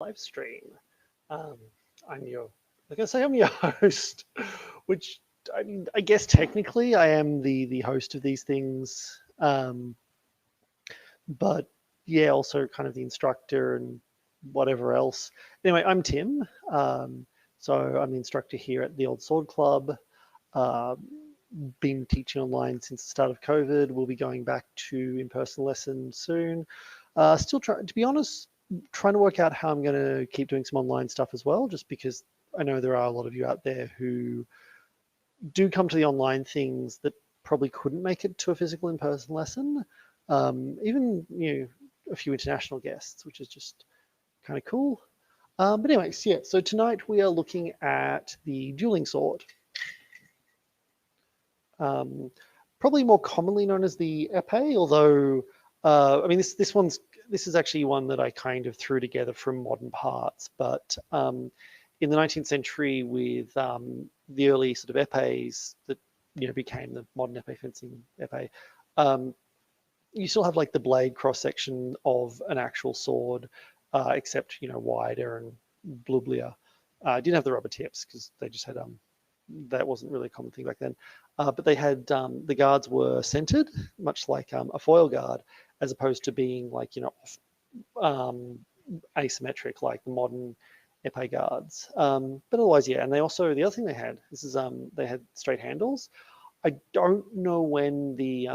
live stream. Um, I'm your, like I say, I'm your host, which I mean, I guess technically I am the host of these things, but yeah, also kind of the instructor and whatever else. Anyway, I'm Tim. So I'm the instructor here at the Old Sword Club. Uh, been teaching online since the start of COVID. We'll be going back to in-person lessons soon. Still trying, to be honest, trying to work out how I'm going to keep doing some online stuff as well, just because I know there are a lot of you out there who do come to the online things that probably couldn't make it to a physical in-person lesson. Even a few international guests, which is just kind of cool. But anyways, yeah. So tonight we are looking at the dueling sword. Um, Probably more commonly known as the epee, although I mean this is actually one that I kind of threw together from modern parts. But in the 19th century, with the early sort of epees that became the modern epee fencing epee, you still have like the blade cross section of an actual sword, except wider and blublier. Didn't have the rubber tips because they just had that wasn't really a common thing back then. But they had the guards were centered, much like a foil guard, as opposed to being like um, asymmetric like the modern epee guards. But otherwise, yeah. And they also the other thing they had straight handles. I don't know when the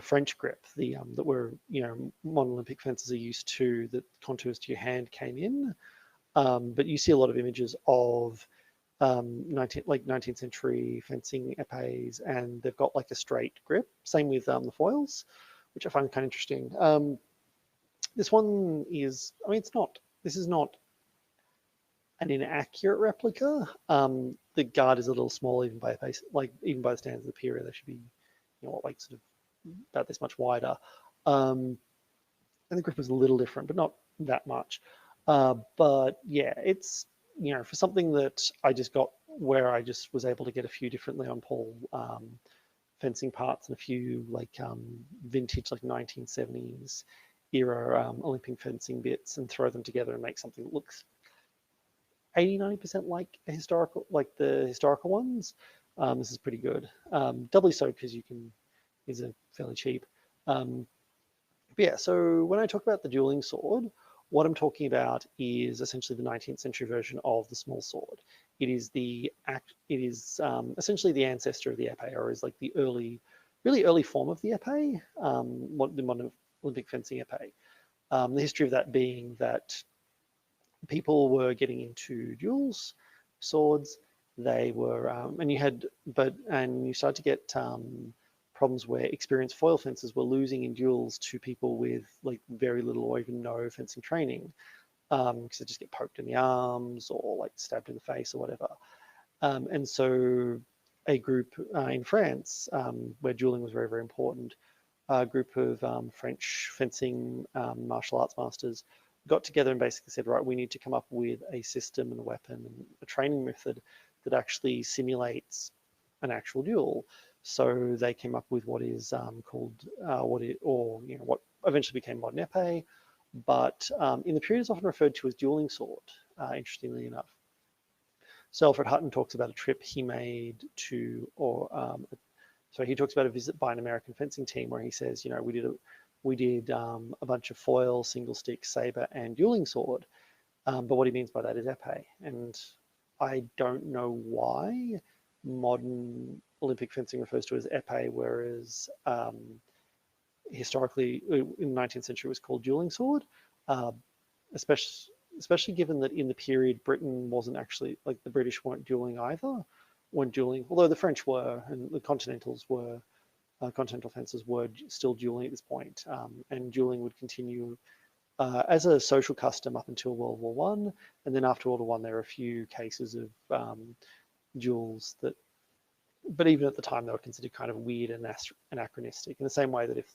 French grip that were modern Olympic fencers are used to, that contours to your hand, came in. But you see a lot of images of 19th century fencing epees, and they've got like a straight grip. Same with the foils, which I find kind of interesting. This one is, I mean, this is not an inaccurate replica. The guard is a little small, even by even by the standards of the period. They should be, like sort of about this much wider. And the grip was a little different, but not that much. But yeah, it's for something that I just got, where I just was able to get a few different Leon Paul fencing parts and a few like vintage like 1970s era Olympic fencing bits, and throw them together and make something that looks 80-90% like the historical ones. This is pretty good. Doubly so because these are fairly cheap. But yeah, so when I talk about the dueling sword, what I'm talking about is essentially the 19th century version of the small sword. It is essentially the ancestor of the epee, or is like the really early form of the epee, the modern Olympic fencing epee. The history of that being that people were getting into duels, swords. They were, and you started to get problems where experienced foil fencers were losing in duels to people with like very little or even no fencing training, because they just get poked in the arms or like stabbed in the face or whatever. And so a group in France, where dueling was very, very important, a group of French fencing martial arts masters got together and basically said, right, we need to come up with a system and a weapon and a training method that actually simulates an actual duel. So they came up with what is called what eventually became modern epee, but in the period is often referred to as dueling sword. Interestingly enough, so Alfred Hutton talks about a trip he made to, so he talks about a visit by an American fencing team where he says, we did a bunch of foil, single stick, saber, and dueling sword. But what he means by that is epee. And I don't know why modern Olympic fencing refers to as epee, whereas historically in the 19th century it was called dueling sword, especially given that in the period Britain wasn't actually, like the British weren't dueling either, although the French were, and the Continentals were. Continental fencers were still dueling at this point, and dueling would continue as a social custom up until World War One, and then after World War One, there were a few cases of duels that, but even at the time, they were considered kind of weird and anachronistic. In the same way that if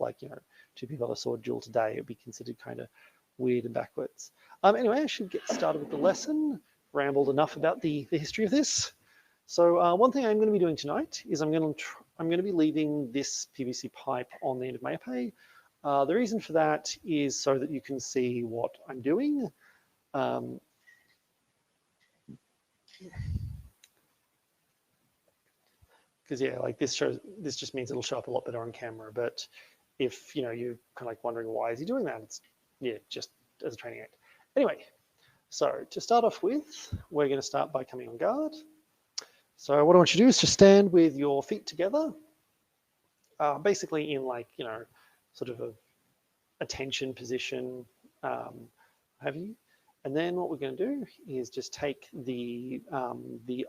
two people have a sword duel today, it would be considered kind of weird and backwards. Anyway, I should get started with the lesson. Rambled enough about the history of this. So one thing I'm going to be doing tonight is I'm going to be leaving this PVC pipe on the end of my epee, The reason for that is so that you can see what I'm doing. Because yeah, like this just means it'll show up a lot better on camera. But if you're kind of like wondering why is he doing that, it's just as a training aid. Anyway, so to start off with, we're going to start by coming on guard. So what I want you to do is just stand with your feet together, basically in like sort of a tension position, have you? And then what we're going to do is just take the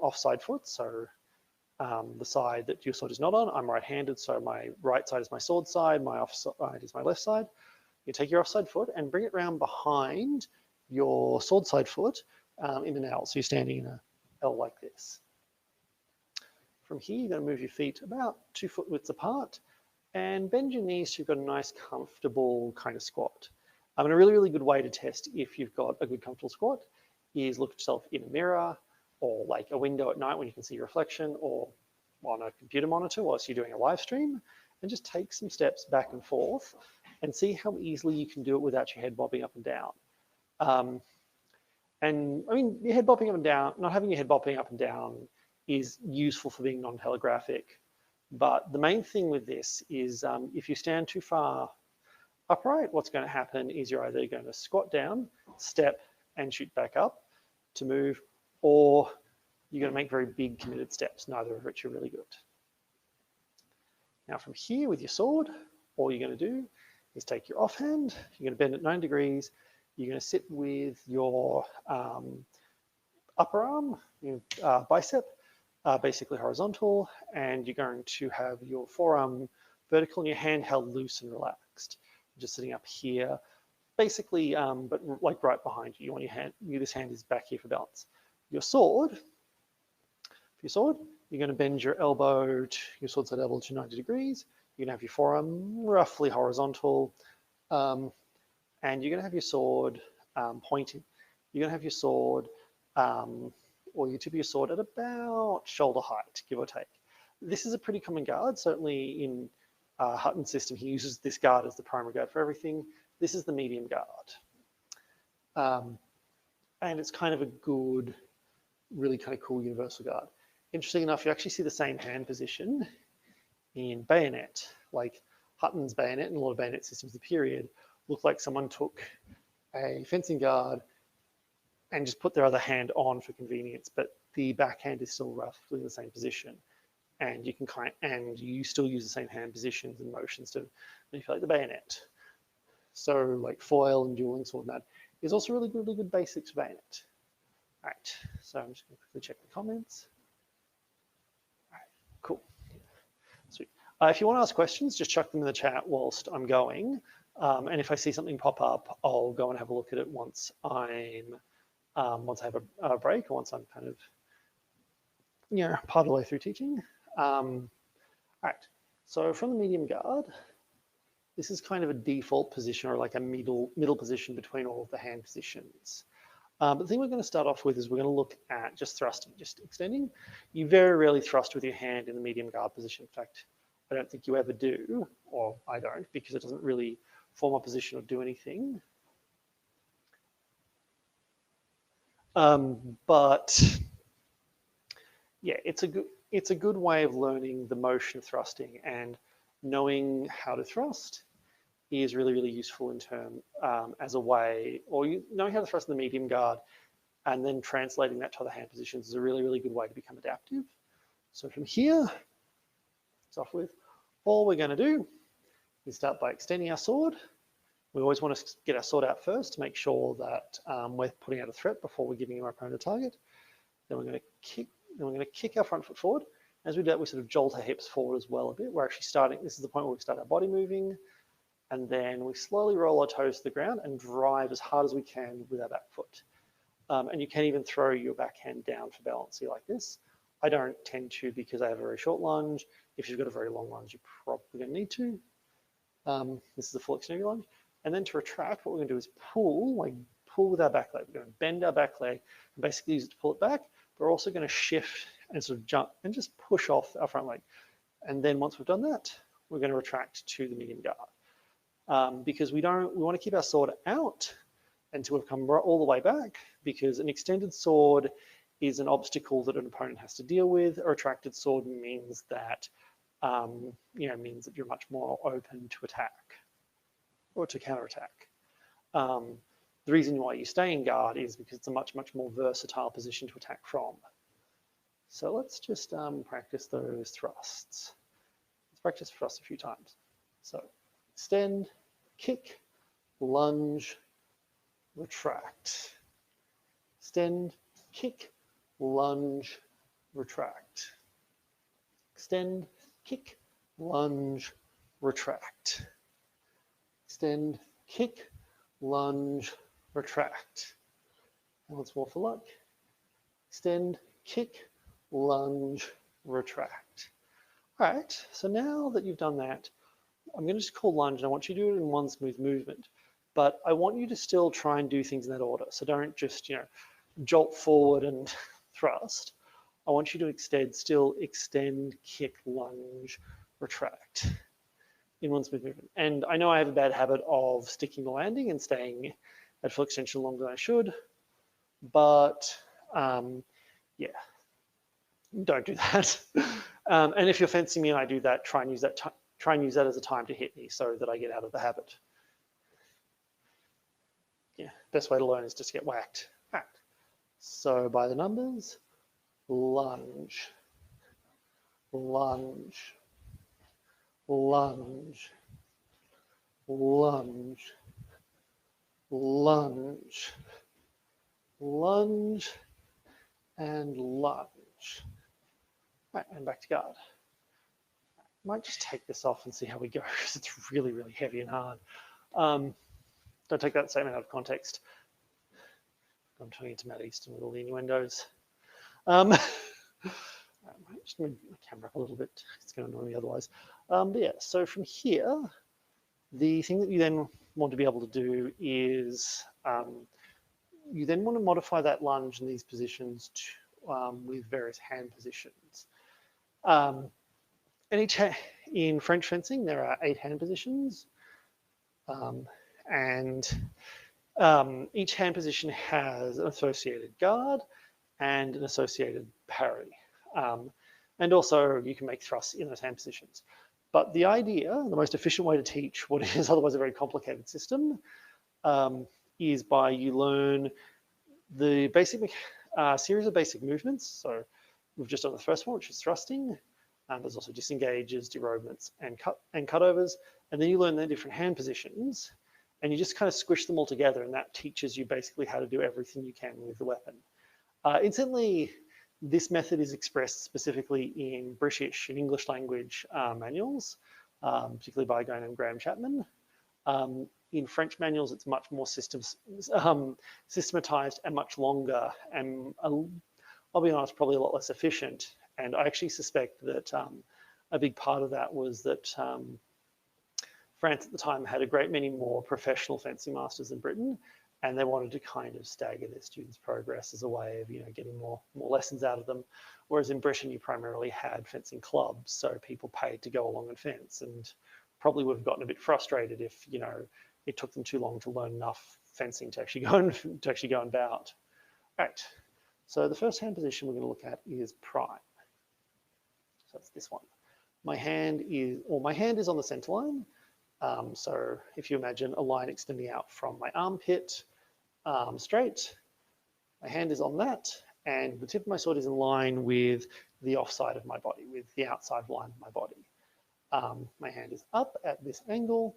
offside foot, so the side that your sword is not on. I'm right-handed, so my right side is my sword side, my offside is my left side. You take your offside foot and bring it round behind your sword side foot in an L. So you're standing in a L like this. From here, you're going to move your feet about 2 foot widths apart and bend your knees so you've got a nice, comfortable kind of squat. And a really, really good way to test if you've got a good, comfortable squat is look at yourself in a mirror or like a window at night when you can see your reflection, or on a computer monitor whilst you're doing a live stream, and just take some steps back and forth and see how easily you can do it without your head bobbing up and down. And I mean, your head bobbing up and down, not having your head bobbing up and down is useful for being non-telegraphic. But the main thing with this is if you stand too far upright, what's going to happen is you're either going to squat down, step, and shoot back up to move, or you're going to make very big committed steps, neither of which are really good. Now from here with your sword, all you're going to do is take your offhand, you're going to bend at 9 degrees, you're going to sit with your upper arm, your bicep, basically horizontal, and you're going to have your forearm vertical and your hand held loose and relaxed. Just sitting up here, basically, but like right behind you. You want your hand, this hand is back here for balance. Your sword, for your sword, you're going to bend your elbow, your sword side elbow to 90 degrees. You're going to have your forearm roughly horizontal, and you're going to have your sword pointing. You're going to have your sword, or your tip of your sword at about shoulder height, give or take. This is a pretty common guard, certainly in Hutton's system. He uses this guard as the primary guard for everything. This is the medium guard. And it's kind of a good, really kind of cool universal guard. Interesting enough, you actually see the same hand position in bayonet. Like Hutton's bayonet and a lot of bayonet systems of the period look like someone took a fencing guard and just put their other hand on for convenience, but the backhand is still roughly in the same position. And you can you still use the same hand positions and motions to manipulate the bayonet. So like foil and dueling sword mat is also really good basics for bayonet. All right, so I'm just going to quickly check the comments. All right, cool. Sweet. If you want to ask questions, just chuck them in the chat whilst I'm going. And if I see something pop up, I'll go and have a look at it once I have a break, or once I'm kind of part of the way through teaching. All right, so from the medium guard, this is kind of a default position, or like a middle position between all of the hand positions. But the thing we're going to start off with is we're going to look at just thrusting, just extending. You very rarely thrust with your hand in the medium guard position. In fact, I don't think you ever do, or I don't, because it doesn't really form a position or do anything. But yeah, it's a good way of learning the motion of thrusting, and knowing how to thrust is really, really useful in term as a way, or knowing how to thrust in the medium guard and then translating that to other hand positions is a really, really good way to become adaptive. So from here, it's off with, all we're going to do is start by extending our sword. We always want to get our sword out first to make sure that we're putting out a threat before we're giving our opponent a target. Then we're going to kick our front foot forward. As we do that, we sort of jolt our hips forward as well a bit. We're actually starting, this is the point where we start our body moving, and then we slowly roll our toes to the ground and drive as hard as we can with our back foot. And you can even throw your backhand down for balance like this. I don't tend to, because I have a very short lunge. If you've got a very long lunge, you're probably going to need to. This is a full extended lunge. And then to retract, what we're going to do is pull with our back leg. We're going to bend our back leg and basically use it to pull it back. But we're also going to shift and sort of jump and just push off our front leg. And then once we've done that, we're going to retract to the medium guard. because we want to keep our sword out until we've come all the way back, because an extended sword is an obstacle that an opponent has to deal with. A retracted sword means that means that you're much more open to attack or to counterattack. The reason why you stay in guard is because it's a much more versatile position to attack from. So let's just practice those thrusts. Let's practice thrusts a few times. So extend, kick, lunge, retract. Extend, kick, lunge, retract. Extend, kick, lunge, retract. Extend, kick, lunge, retract. And once more for luck. Extend, kick, lunge, retract. All right, so now that you've done that, I'm going to just call lunge, and I want you to do it in one smooth movement. But I want you to still try and do things in that order. So don't just, jolt forward and thrust. I want you to still extend, kick, lunge, retract in one smooth movement. And I know I have a bad habit of sticking the landing and staying at full extension longer than I should, but yeah, don't do that. And if you're fencing me and I do that, try and use that as a time to hit me so that I get out of the habit. Yeah, best way to learn is just get whacked. Right. So by the numbers, lunge, lunge, lunge, lunge, lunge, lunge, and lunge. Right, and back to guard. Might just take this off and see how we go, because it's really, really heavy and hard. Don't take that statement out of context. I'm turning into Matt Easton with all the innuendos. I might just move my camera up a little bit. It's going to annoy me otherwise. But yeah, so from here, the thing that you then want to be able to do is you then want to modify that lunge in these positions with various hand positions. And in French fencing, there are 8 hand positions. Each hand position has an associated guard and an associated parry. And also you can make thrusts in those hand positions. But the idea, the most efficient way to teach what is otherwise a very complicated system, is by you learn the basic series of basic movements. So we've just done the first one, which is thrusting. There's also disengages, derobements, and cutovers. And then you learn the different hand positions, and you just kind of squish them all together, and that teaches you basically how to do everything you can with the weapon. Incidentally, this method is expressed specifically in British and English language manuals, particularly by a guy named Graham Chapman. In French manuals, it's much more systematized and much longer, and I'll be honest, probably a lot less efficient. And I actually suspect that a big part of that was that France at the time had a great many more professional fencing masters than Britain, and they wanted to kind of stagger their students' progress as a way of getting more lessons out of them. Whereas in Britain, you primarily had fencing clubs, so people paid to go along and fence, and probably would have gotten a bit frustrated if it took them too long to learn enough fencing to actually go and bout. Right. So the first hand position we're going to look at is prime. So that's this one. My hand is on the center line. So if you imagine a line extending out from my armpit straight, my hand is on that, and the tip of my sword is in line with the offside of my body, with the outside line of my body. My hand is up at this angle,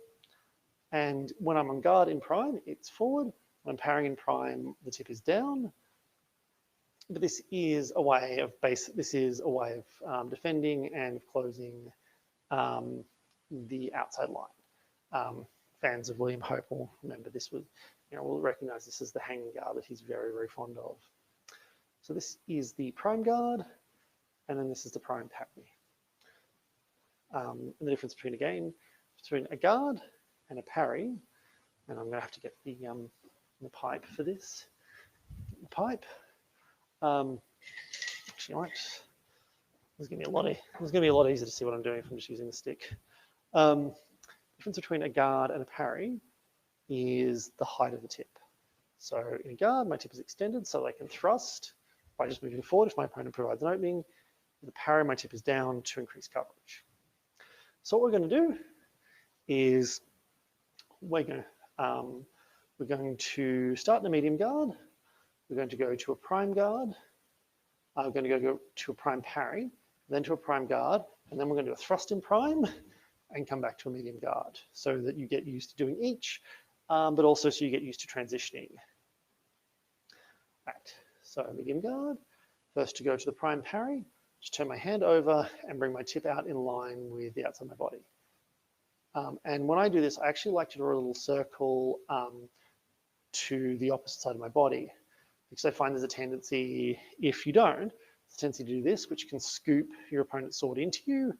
and when I'm on guard in prime, it's forward. When I'm parrying in prime, the tip is down. But this is a way of defending and closing the outside line. Fans of William Hope will remember this will recognize this as the hanging guard that he's very, very fond of. So this is the prime guard, and then this is the prime parry. And the difference between a guard and a parry, and I'm going to have to get the pipe for this. The pipe. Actually, right. This is going to be a lot easier to see what I'm doing if I'm just using the stick. difference between a guard and a parry is the height of the tip. So in a guard, my tip is extended so I can thrust by just moving forward if my opponent provides an opening. With a parry, my tip is down to increase coverage. So what we're going to do is we're going to start in a medium guard. We're going to go to a prime guard. We're going to go to a prime parry, then to a prime guard, and then we're going to do a thrust in prime and come back to a medium guard so that you get used to doing each, but also so you get used to transitioning. Right, so medium guard, first to go to the prime parry, just turn my hand over and bring my tip out in line with the outside of my body. And when I do this, I actually like to draw a little circle to the opposite side of my body, because I find there's a tendency, if you don't, there's a tendency to do this, which can scoop your opponent's sword into you.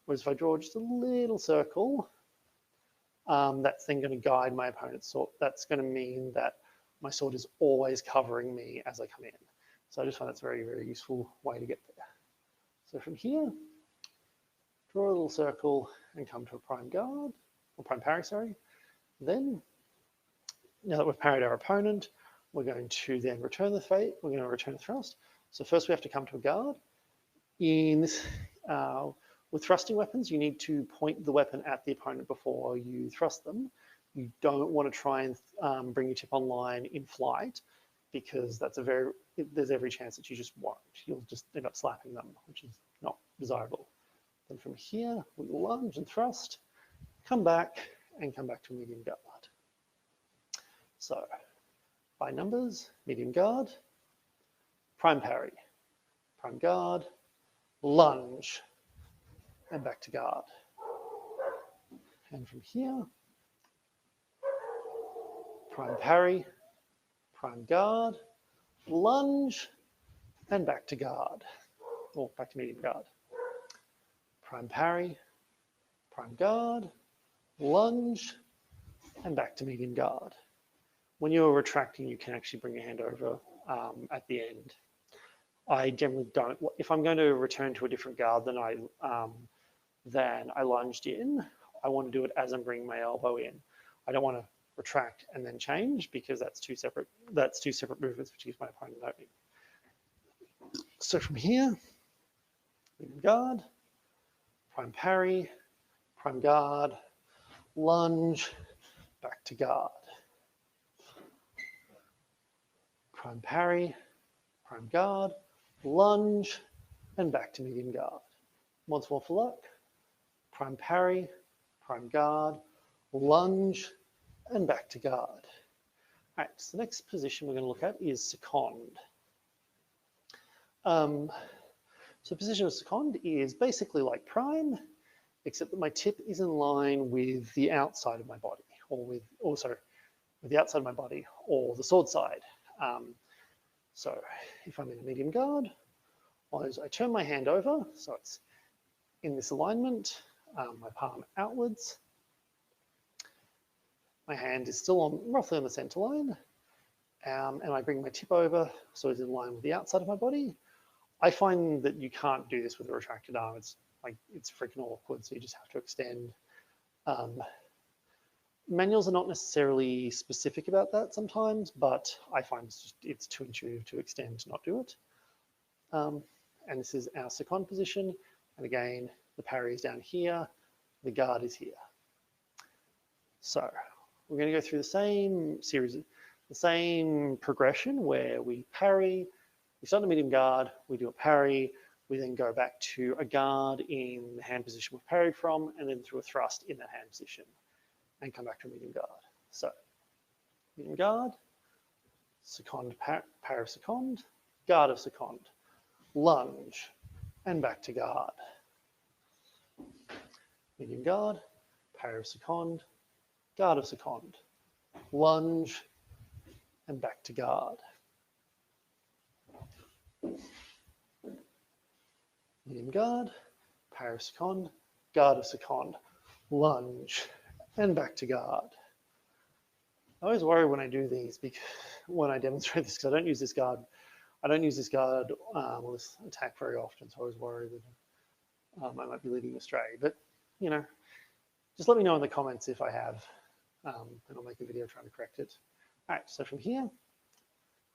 Whereas if I draw just a little circle, that's then going to guide my opponent's sword. That's going to mean that my sword is always covering me as I come in. So I just find that's a very, very useful way to get there. So from here, draw a little circle and come to a prime guard, or prime parry, sorry. Then, now that we've parried our opponent, we're going to then return the fate, we're going to return the thrust. So first we have to come to a guard. In this, with thrusting weapons, you need to point the weapon at the opponent before you thrust them. You don't want to try and bring your tip online in flight, because that's there's every chance that you just won't. You'll just end up slapping them, which is not desirable. Then from here, we lunge and thrust, come back to medium guard. So, by numbers, medium guard, prime parry, prime guard, lunge, and back to guard. And from here, prime parry, prime guard, lunge, and back to guard, or back to medium guard. Prime parry, prime guard, lunge, and back to medium guard. When you're retracting, you can actually bring your hand over at the end. I generally don't. If I'm going to return to a different guard than I lunged in, I want to do it as I'm bringing my elbow in. I don't want to retract and then change, because that's two separate movements, which gives my opponent an opening. So from here, medium guard, prime parry, prime guard, lunge, back to guard. Prime parry, prime guard, lunge, and back to medium guard. Once more for luck. Prime parry, prime guard, lunge, and back to guard. All right, so the next position we're going to look at is second. So position of second is basically like prime, except that my tip is in line with the outside of my body, or with the outside of my body, or the sword side. So if I'm in a medium guard, I turn my hand over, so it's in this alignment, my palm outwards. My hand is still roughly on the center line, and I bring my tip over so it's in line with the outside of my body. I find that you can't do this with a retracted arm. It's freaking awkward, so you just have to extend. Manuals are not necessarily specific about that sometimes, but I find it's too intuitive to extend to not do it. And this is our second position. And again, the parry is down here, the guard is here. So we're going to go through the same series, the same progression where we parry, we start in the medium guard, we do a parry, we then go back to a guard in the hand position we've parried from, and then through a thrust in that hand position, and come back to a medium guard. So, medium guard, second, parry of second, guard of second, lunge, and back to guard. Medium guard, parry of second, guard of second, lunge, and back to guard. Medium guard, parry of second, guard of second, lunge, and back to guard. I always worry when I do these, when I demonstrate this, because I don't use this guard. I don't use this guard or this attack very often, so I always worry that I might be leading astray. But you know, Just let me know in the comments if I have, and I'll make a video trying to correct it. All right, so from here,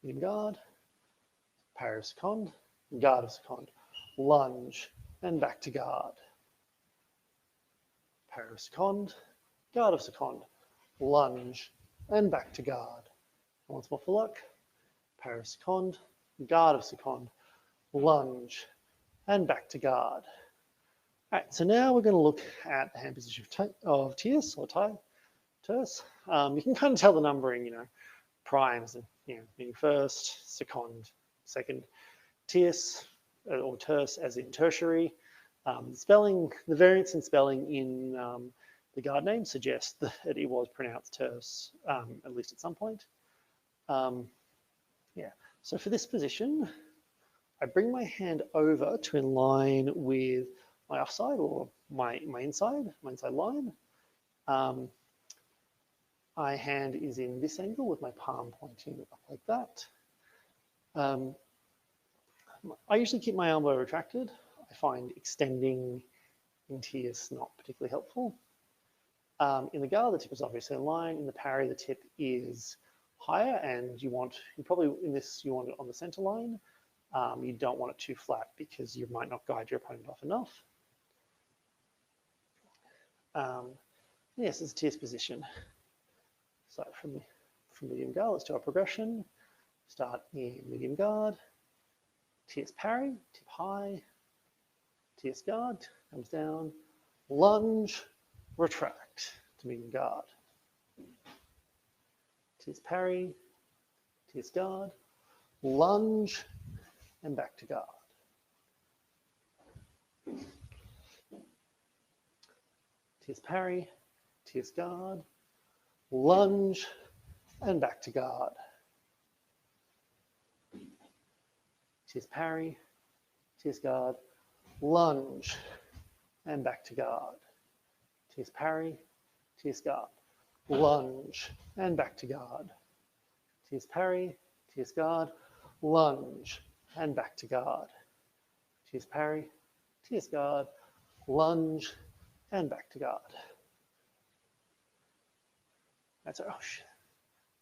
medium guard, parry of second, guard of second, lunge, and back to guard. Parry of second, guard of second, lunge, and back to guard. And once more for luck, parry of second, guard of second, lunge, and back to guard. All right, so now we're going to look at the hand position of tierce or tierce. You can kind of tell the numbering, you know, primes, and meaning first, second, tierce or terse as in tertiary. Spelling, the variance in spelling in the guard name suggests that it was pronounced terse, at least at some point. Yeah, so for this position, I bring my hand over to in line with my offside or my inside line. My hand is in this angle with my palm pointing up like that. I usually keep my elbow retracted. I find extending in tierce not particularly helpful. In the guard, the tip is obviously in line. In the parry, the tip is higher, and you want it on the center line. You don't want it too flat because you might not guide your opponent off enough. Yes, it's a tierce position. So from medium guard, let's do our progression. Start in medium guard, tierce parry, tip high, tierce guard, comes down, lunge, retract to medium guard. Tierce parry, tierce guard, lunge, and back to guard. Tierce parry, tierce guard, lunge, and back to guard. Tierce parry, tierce guard, lunge, and back to guard. Tierce parry, tierce guard, lunge, and back to guard. Tierce parry, tierce guard, lunge, and back to guard. Tierce parry, tierce guard, lunge, and back to guard. That's oh shit.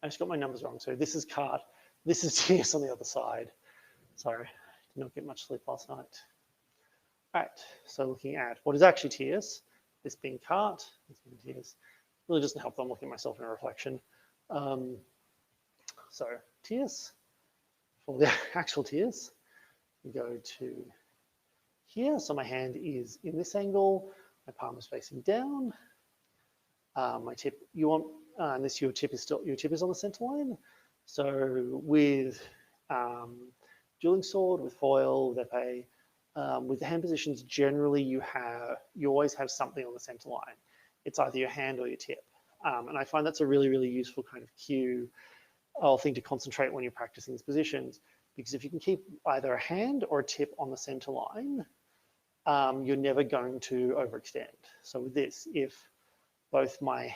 I just got my numbers wrong. So this is cart, this is tierce on the other side. Sorry, did not get much sleep last night. All right, so looking at what is actually tierce, this being cart, this being tierce, really doesn't help that I'm looking at myself in a reflection. So tierce, for the actual tierce, we go to here. So my hand is in this angle, my palm is facing down. My tip, you want, unless your tip is on the center line. So with dueling sword, with foil, with epee, with the hand positions, generally you always have something on the center line. It's either your hand or your tip. And I find that's a really, really useful kind of cue or thing to concentrate when you're practicing these positions, because if you can keep either a hand or a tip on the center line, you're never going to overextend. So with this, if both my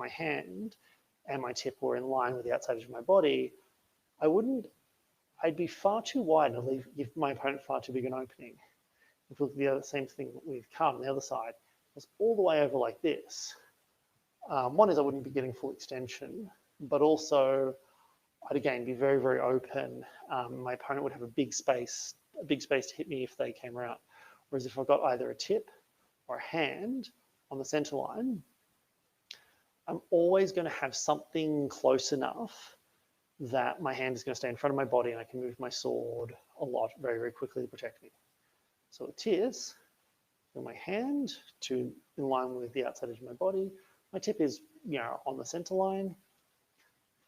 hand and my tip were in line with the outside edge of my body, I'd be far too wide and give my opponent far too big an opening. If you look at the same thing with card on the other side, it's all the way over like this. One is I wouldn't be getting full extension, but also I'd again be very, very open. My opponent would have a big space to hit me if they came around. Whereas if I've got either a tip or a hand on the center line, I'm always going to have something close enough that my hand is going to stay in front of my body and I can move my sword a lot very, very quickly to protect me. So with tierce, my hand in line with the outside edge of my body. My tip is, on the center line.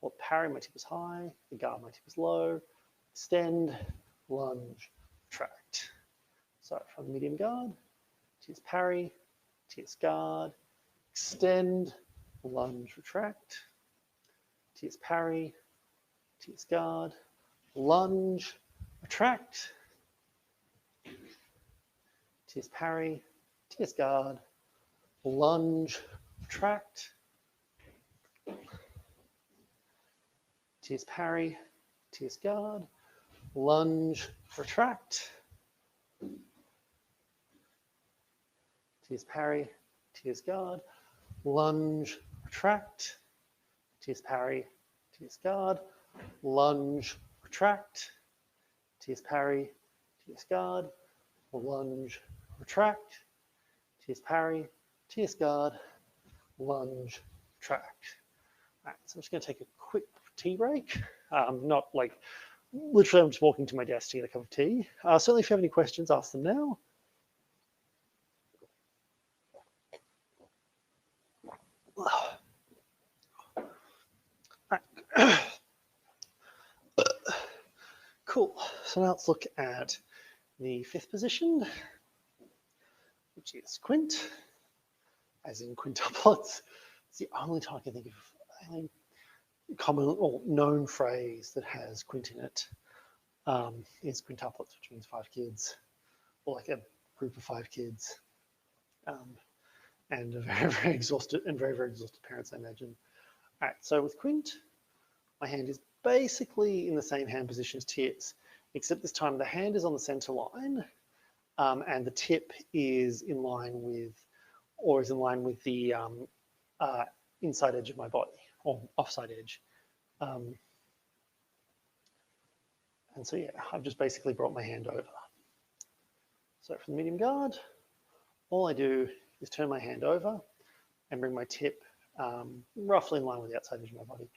For parry, my tip is high. The guard, my tip is low. Extend, lunge, retract. So from medium guard, tierce parry, tierce guard, extend, lunge, retract. Tierce parry, tierce guard, lunge, retract. Tierce parry, tierce guard, lunge, retract. Tierce parry, tierce guard, lunge, retract. Tierce parry, tierce guard, lunge, retract, tierce parry, tierce guard, lunge, retract, tierce parry, tierce guard, lunge, retract, tierce parry, tierce guard, lunge, retract. All right, so I'm just going to take a quick tea break. Not like literally, I'm just walking to my desk to get a cup of tea. Certainly, if you have any questions, ask them now. Right. Cool. So now let's look at the fifth position, which is quint, as in quintuplets. It's the only time I can think of any common or known phrase that has quint in it. Is quintuplets, which means 5 kids, or like a group of 5 kids, and a very, very exhausted parents, I imagine. All right, so with quint, my hand is basically in the same hand position as tierce, except this time the hand is on the center line, and the tip is in line with, the inside edge of my body, or offside edge. And so yeah, I've just basically brought my hand over. So for the medium guard, all I do is turn my hand over and bring my tip roughly in line with the outside edge of my body.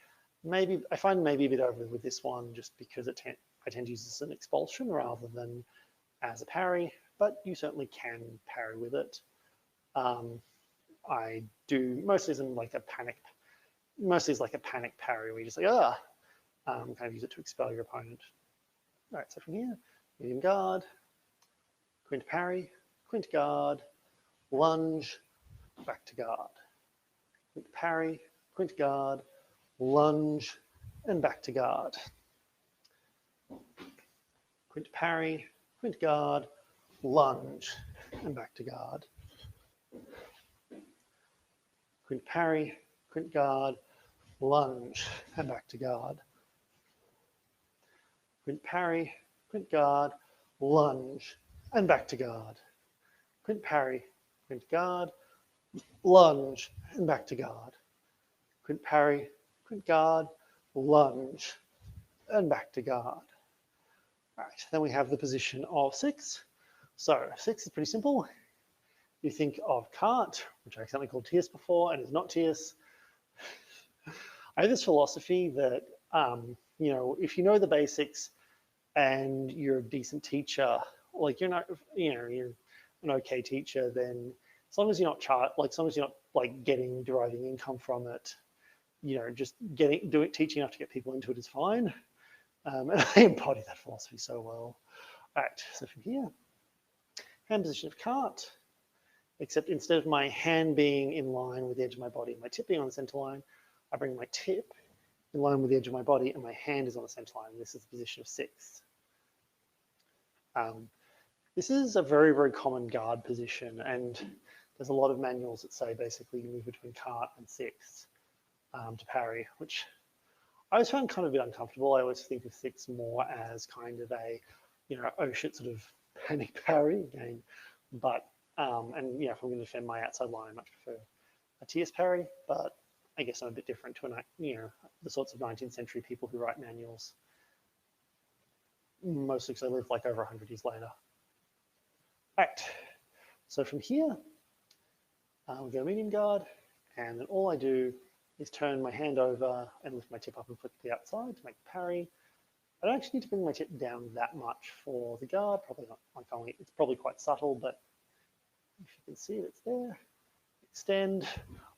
Maybe I find maybe a bit over with this one just because I tend to use this as an expulsion rather than as a parry, but you certainly can parry with it. I do mostly as in like a panic, mostly as like a panic parry where you just like kind of use it to expel your opponent. All right, so from here, medium guard, quint parry, quint guard, lunge, back to guard, quint parry, quint guard, lunge, and back to guard. Quint parry, quint guard, lunge, and back to guard. Quint parry, quint guard, lunge, and back to guard. Quint parry, quint guard, lunge, and back to guard. Quint parry, quint guard, lunge, and back to guard. Quint parry, quint guard, lunge, and back to guard. All right, then we have the position of 6. So 6 is pretty simple. You think of cart, which I accidentally called tierce before and is not tierce. I have this philosophy that, if you know the basics and you're a decent teacher, like you're an okay teacher, then as long as you're not like deriving income from it, just teaching enough to get people into it is fine. And I embody that philosophy so well. All right, so from here, hand position of cart, except instead of my hand being in line with the edge of my body, my tip being on the center line, I bring my tip in line with the edge of my body and my hand is on the center line. This is the position of 6. This is a very, very common guard position, and there's a lot of manuals that say basically you move between cart and 6 to parry, which I always found kind of a bit uncomfortable. I always think of 6 more as kind of a, oh shit sort of panic parry game. But, if I'm going to defend my outside line, I much prefer a tierce parry, but I guess I'm a bit different to the sorts of 19th century people who write manuals. Mostly because I lived like over 100 years later. Right, so from here, we go medium guard, and then all I do is turn my hand over and lift my tip up and flick to the outside to make the parry. I don't actually need to bring my tip down that much for the guard, probably not, it's probably quite subtle, but if you can see it, it's there. Extend,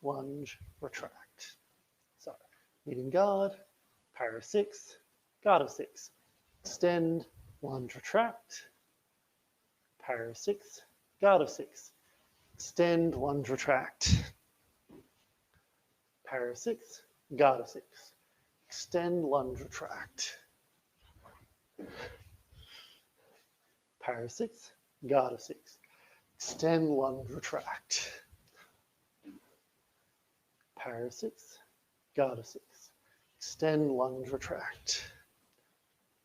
lunge, retract. So, medium guard, parry of 6, guard of 6. Extend, lunge, retract, parry of 6, guard of 6. Extend, lunge, retract, parry of 6, guard of 6. Extend, lunge, retract, parry of 6, guard of 6. Extend, lunge, retract, parry of 6, guard of 6. Extend, lunge, retract,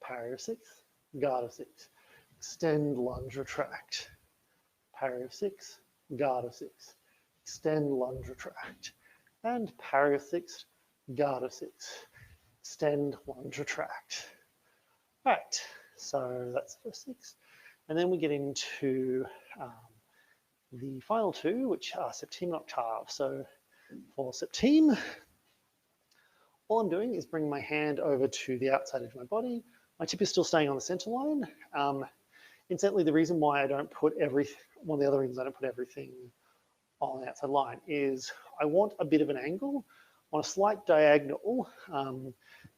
parry of 6, guard of 6. Extend, lunge, retract, parry of 6, guard of 6. extend, lunge, retract, and parry of 6, guard of 6, extend, lunge, retract. All right, so that's the first 6. And then we get into the final 2, which are septime and octave. So for septime, all I'm doing is bringing my hand over to the outside edge of my body. My tip is still staying on the center line. Incidentally, the reason why I don't put one of the other reasons I don't put everything on the outside line is I want a bit of an angle on a slight diagonal,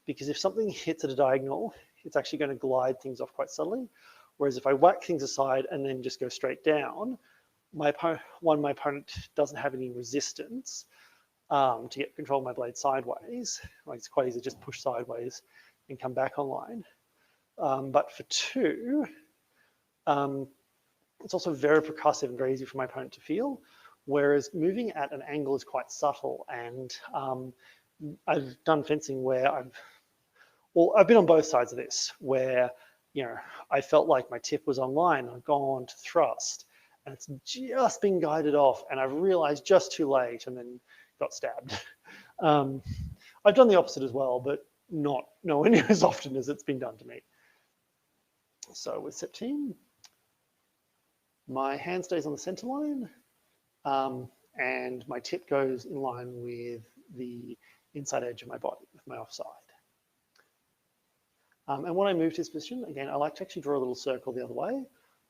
because if something hits at a diagonal, it's actually going to glide things off quite subtly. Whereas if I whack things aside and then just go straight down, my opponent doesn't have any resistance to get control of my blade sideways. Like, it's quite easy to just push sideways and come back online. But for 2, it's also very percussive and very easy for my opponent to feel, whereas moving at an angle is quite subtle. And I've done fencing where I've been on both sides of this, where, you know, I felt like my tip was online, I've gone to thrust, and it's just been guided off, and I've realized just too late, and then got stabbed. I've done the opposite as well, but nowhere near as often as it's been done to me. So with septime, my hand stays on the center line, and my tip goes in line with the inside edge of my body, with my offside. And when I move to this position, again, I like to actually draw a little circle the other way.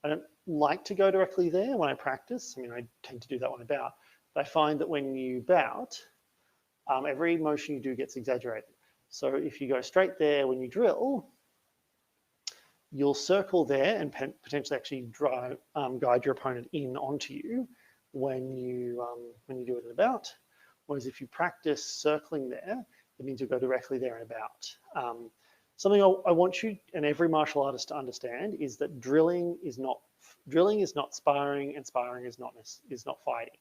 I don't like to go directly there when I practice. I mean, I tend to do that when I bout. But I find that when you bout, every motion you do gets exaggerated. So if you go straight there when you drill, you'll circle there and potentially actually guide your opponent in onto you when you do it in a bout. Whereas if you practice circling there, it means you'll go directly there in a bout. Something I want you and every martial artist to understand is that drilling is not sparring, and sparring is not fighting.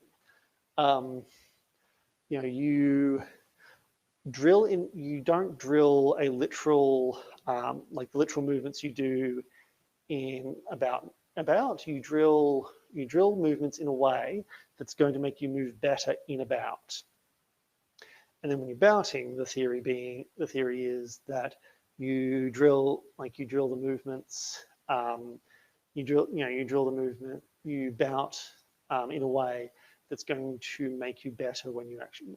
You know, you don't drill a literal like the literal movements you do in about. You drill movements in a way that's going to make you move better in a bout. And then when you're bouting, the theory is that you drill the movements. You drill the movement. You bout in a way that's going to make you better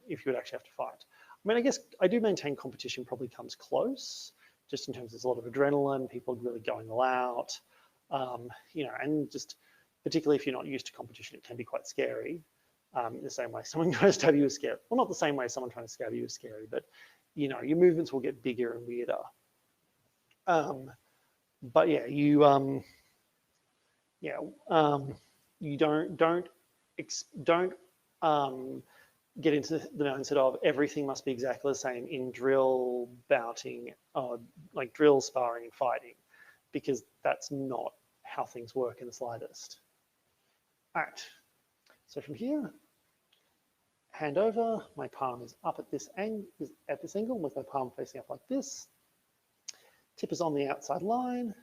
if you would actually have to fight. I mean, I guess I do maintain competition probably comes close, just in terms of there's a lot of adrenaline, people really going all out, you know, and just particularly if you're not used to competition, it can be quite scary. In the same way someone trying to stab you is scary. Well, not the same way someone trying to stab you is scary, but you know, your movements will get bigger and weirder. But yeah, you don't get into the mindset of everything must be exactly the same in drill, bouting, like drill, sparring, and fighting, because that's not how things work in the slightest. All right, so from here, hand over, my palm is up at this angle with my palm facing up like this. Tip is on the outside line.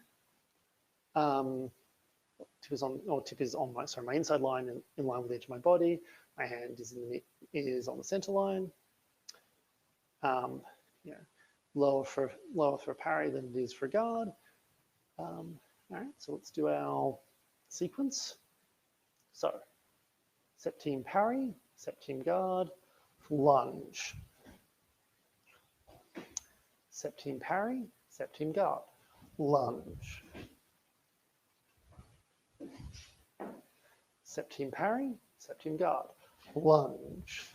Tip is on my inside line in line with the edge of my body. My hand is on the center line. You know, lower for parry than it is for guard. All right, so let's do our sequence. So, septime parry, septime guard, lunge. Septime parry, septime guard, lunge. Septime parry, septime guard, lunge.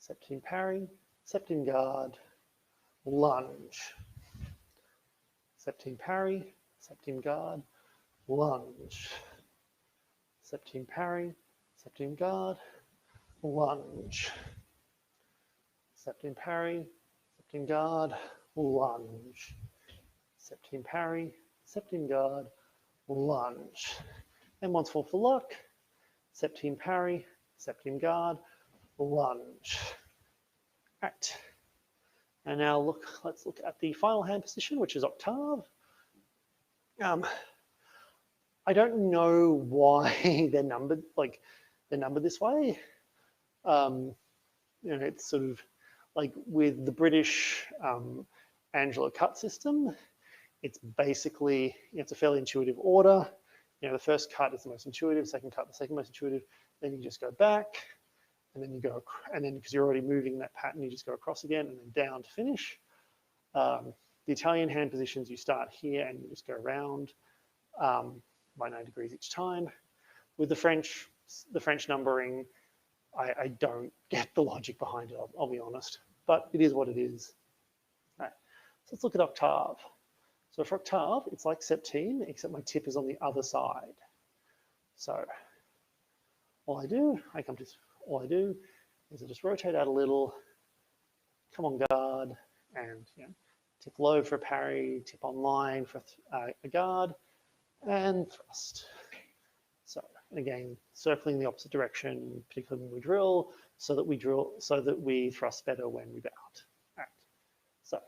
Septime parry, septime guard, lunge. Septime parry, septime guard, lunge. Septime parry, septime guard, lunge. Septime parry, septime guard, lunge. Septime parry, septime guard, lunge. And once more for luck, septime parry, septime guard, lunge. All right. And now let's look at the final hand position, which is octave. I don't know why they're numbered this way. You know, it's sort of like with the British Angela cut system. It's basically, it's a fairly intuitive order. You know, the first cut is the most intuitive, second cut the second most intuitive. Then you just go back, and then you go, and then because you're already moving that pattern, you just go across again and then down to finish. The Italian hand positions, you start here and you just go around by 9 degrees each time. With the French numbering, I don't get the logic behind it, I'll be honest, but it is what it is. Right. So let's look at octave. So for octave, it's like septime, except my tip is on the other side. So all I do is I just rotate out a little, come on guard, and you know, tip low for a parry, tip on line for a guard, and thrust. So, and again, circling the opposite direction, particularly when we drill, so that we thrust better when we bout. All right. So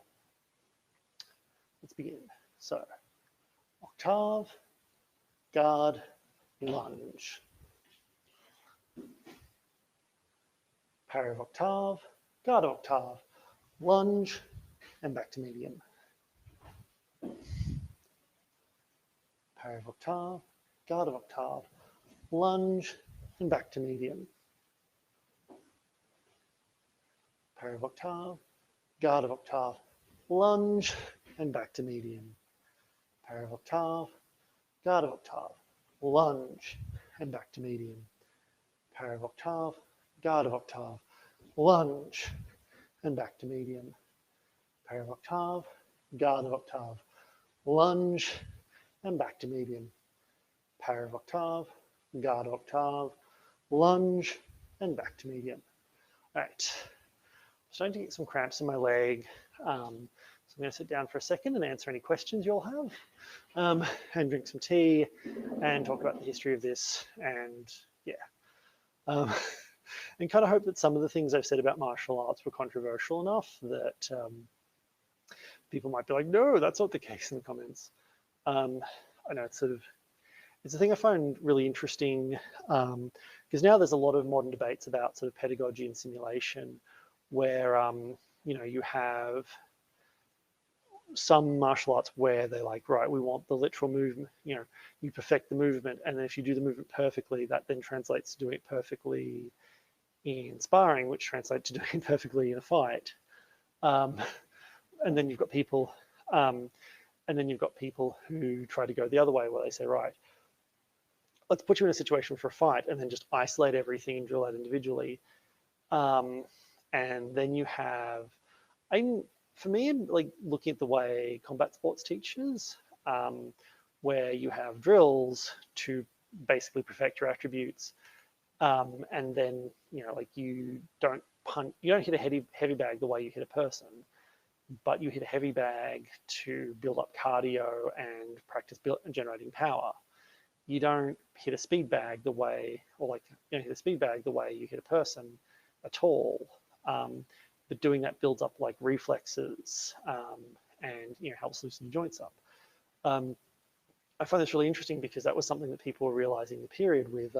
let's begin. So octave, guard, lunge. Parry of octave, guard of octave, lunge, and back to medium. Parry of octave, guard of octave, lunge, and back to medium. Parry of octave, guard of octave, lunge, and back to medium. Parry of octave, guard of octave, lunge, and back to medium. Parry of octave, guard of octave, lunge, and back to medium. Parry of octave, guard of octave, lunge, and back to medium. Parry of octave, guard of octave, lunge, and back to medium. All right, I'm starting to get some cramps in my leg. So I'm going to sit down for a second and answer any questions you'll have, and drink some tea and talk about the history of this, and yeah. And kind of hope that some of the things I've said about martial arts were controversial enough that people might be like, no, that's not the case in the comments. I know it's a thing I find really interesting, because now there's a lot of modern debates about sort of pedagogy and simulation, where you know, you have some martial arts where they're like, right, we want the literal movement, you know, you perfect the movement, and then if you do the movement perfectly, that then translates to doing it perfectly in sparring, which translates to doing it perfectly in a fight. And then you've got people, who try to go the other way, where they say, right, let's put you in a situation for a fight, and then just isolate everything and drill out individually. And then you have, for me, like looking at the way combat sports teaches, where you have drills to basically perfect your attributes, and then, you know, like you don't hit a heavy bag the way you hit a person, but you hit a heavy bag to build up cardio and practice generating power. You don't hit a speed bag the way, or like, you know, hit a speed bag the way you hit a person at all. But doing that builds up like reflexes, and, you know, helps loosen your joints up. I find this really interesting because that was something that people were realizing in the period with,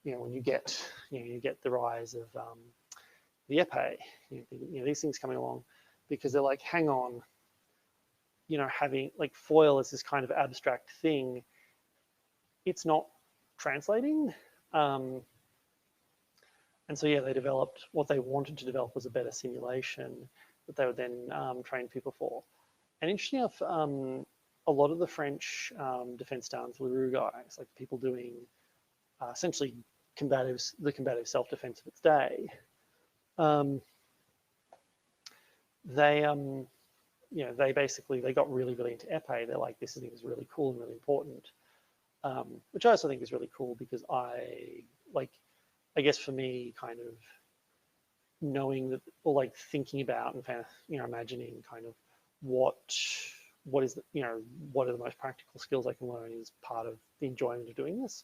you know, when you get the rise of the epee, you know, these things coming along, because they're like, hang on, you know, having like foil as this kind of abstract thing, it's not translating. And so, yeah, they developed what they wanted to develop was a better simulation that they would then train people for. And interestingly enough, a lot of the French defense stance Leroux guys, like people doing essentially the combative self-defense of its day, they you know, they got really into epee. They're like, this thing is really cool and really important, which I also think is really cool, because I guess for me, kind of knowing that, or like thinking about and, you know, imagining kind of what is the, you know, what are the most practical skills I can learn is part of the enjoyment of doing this.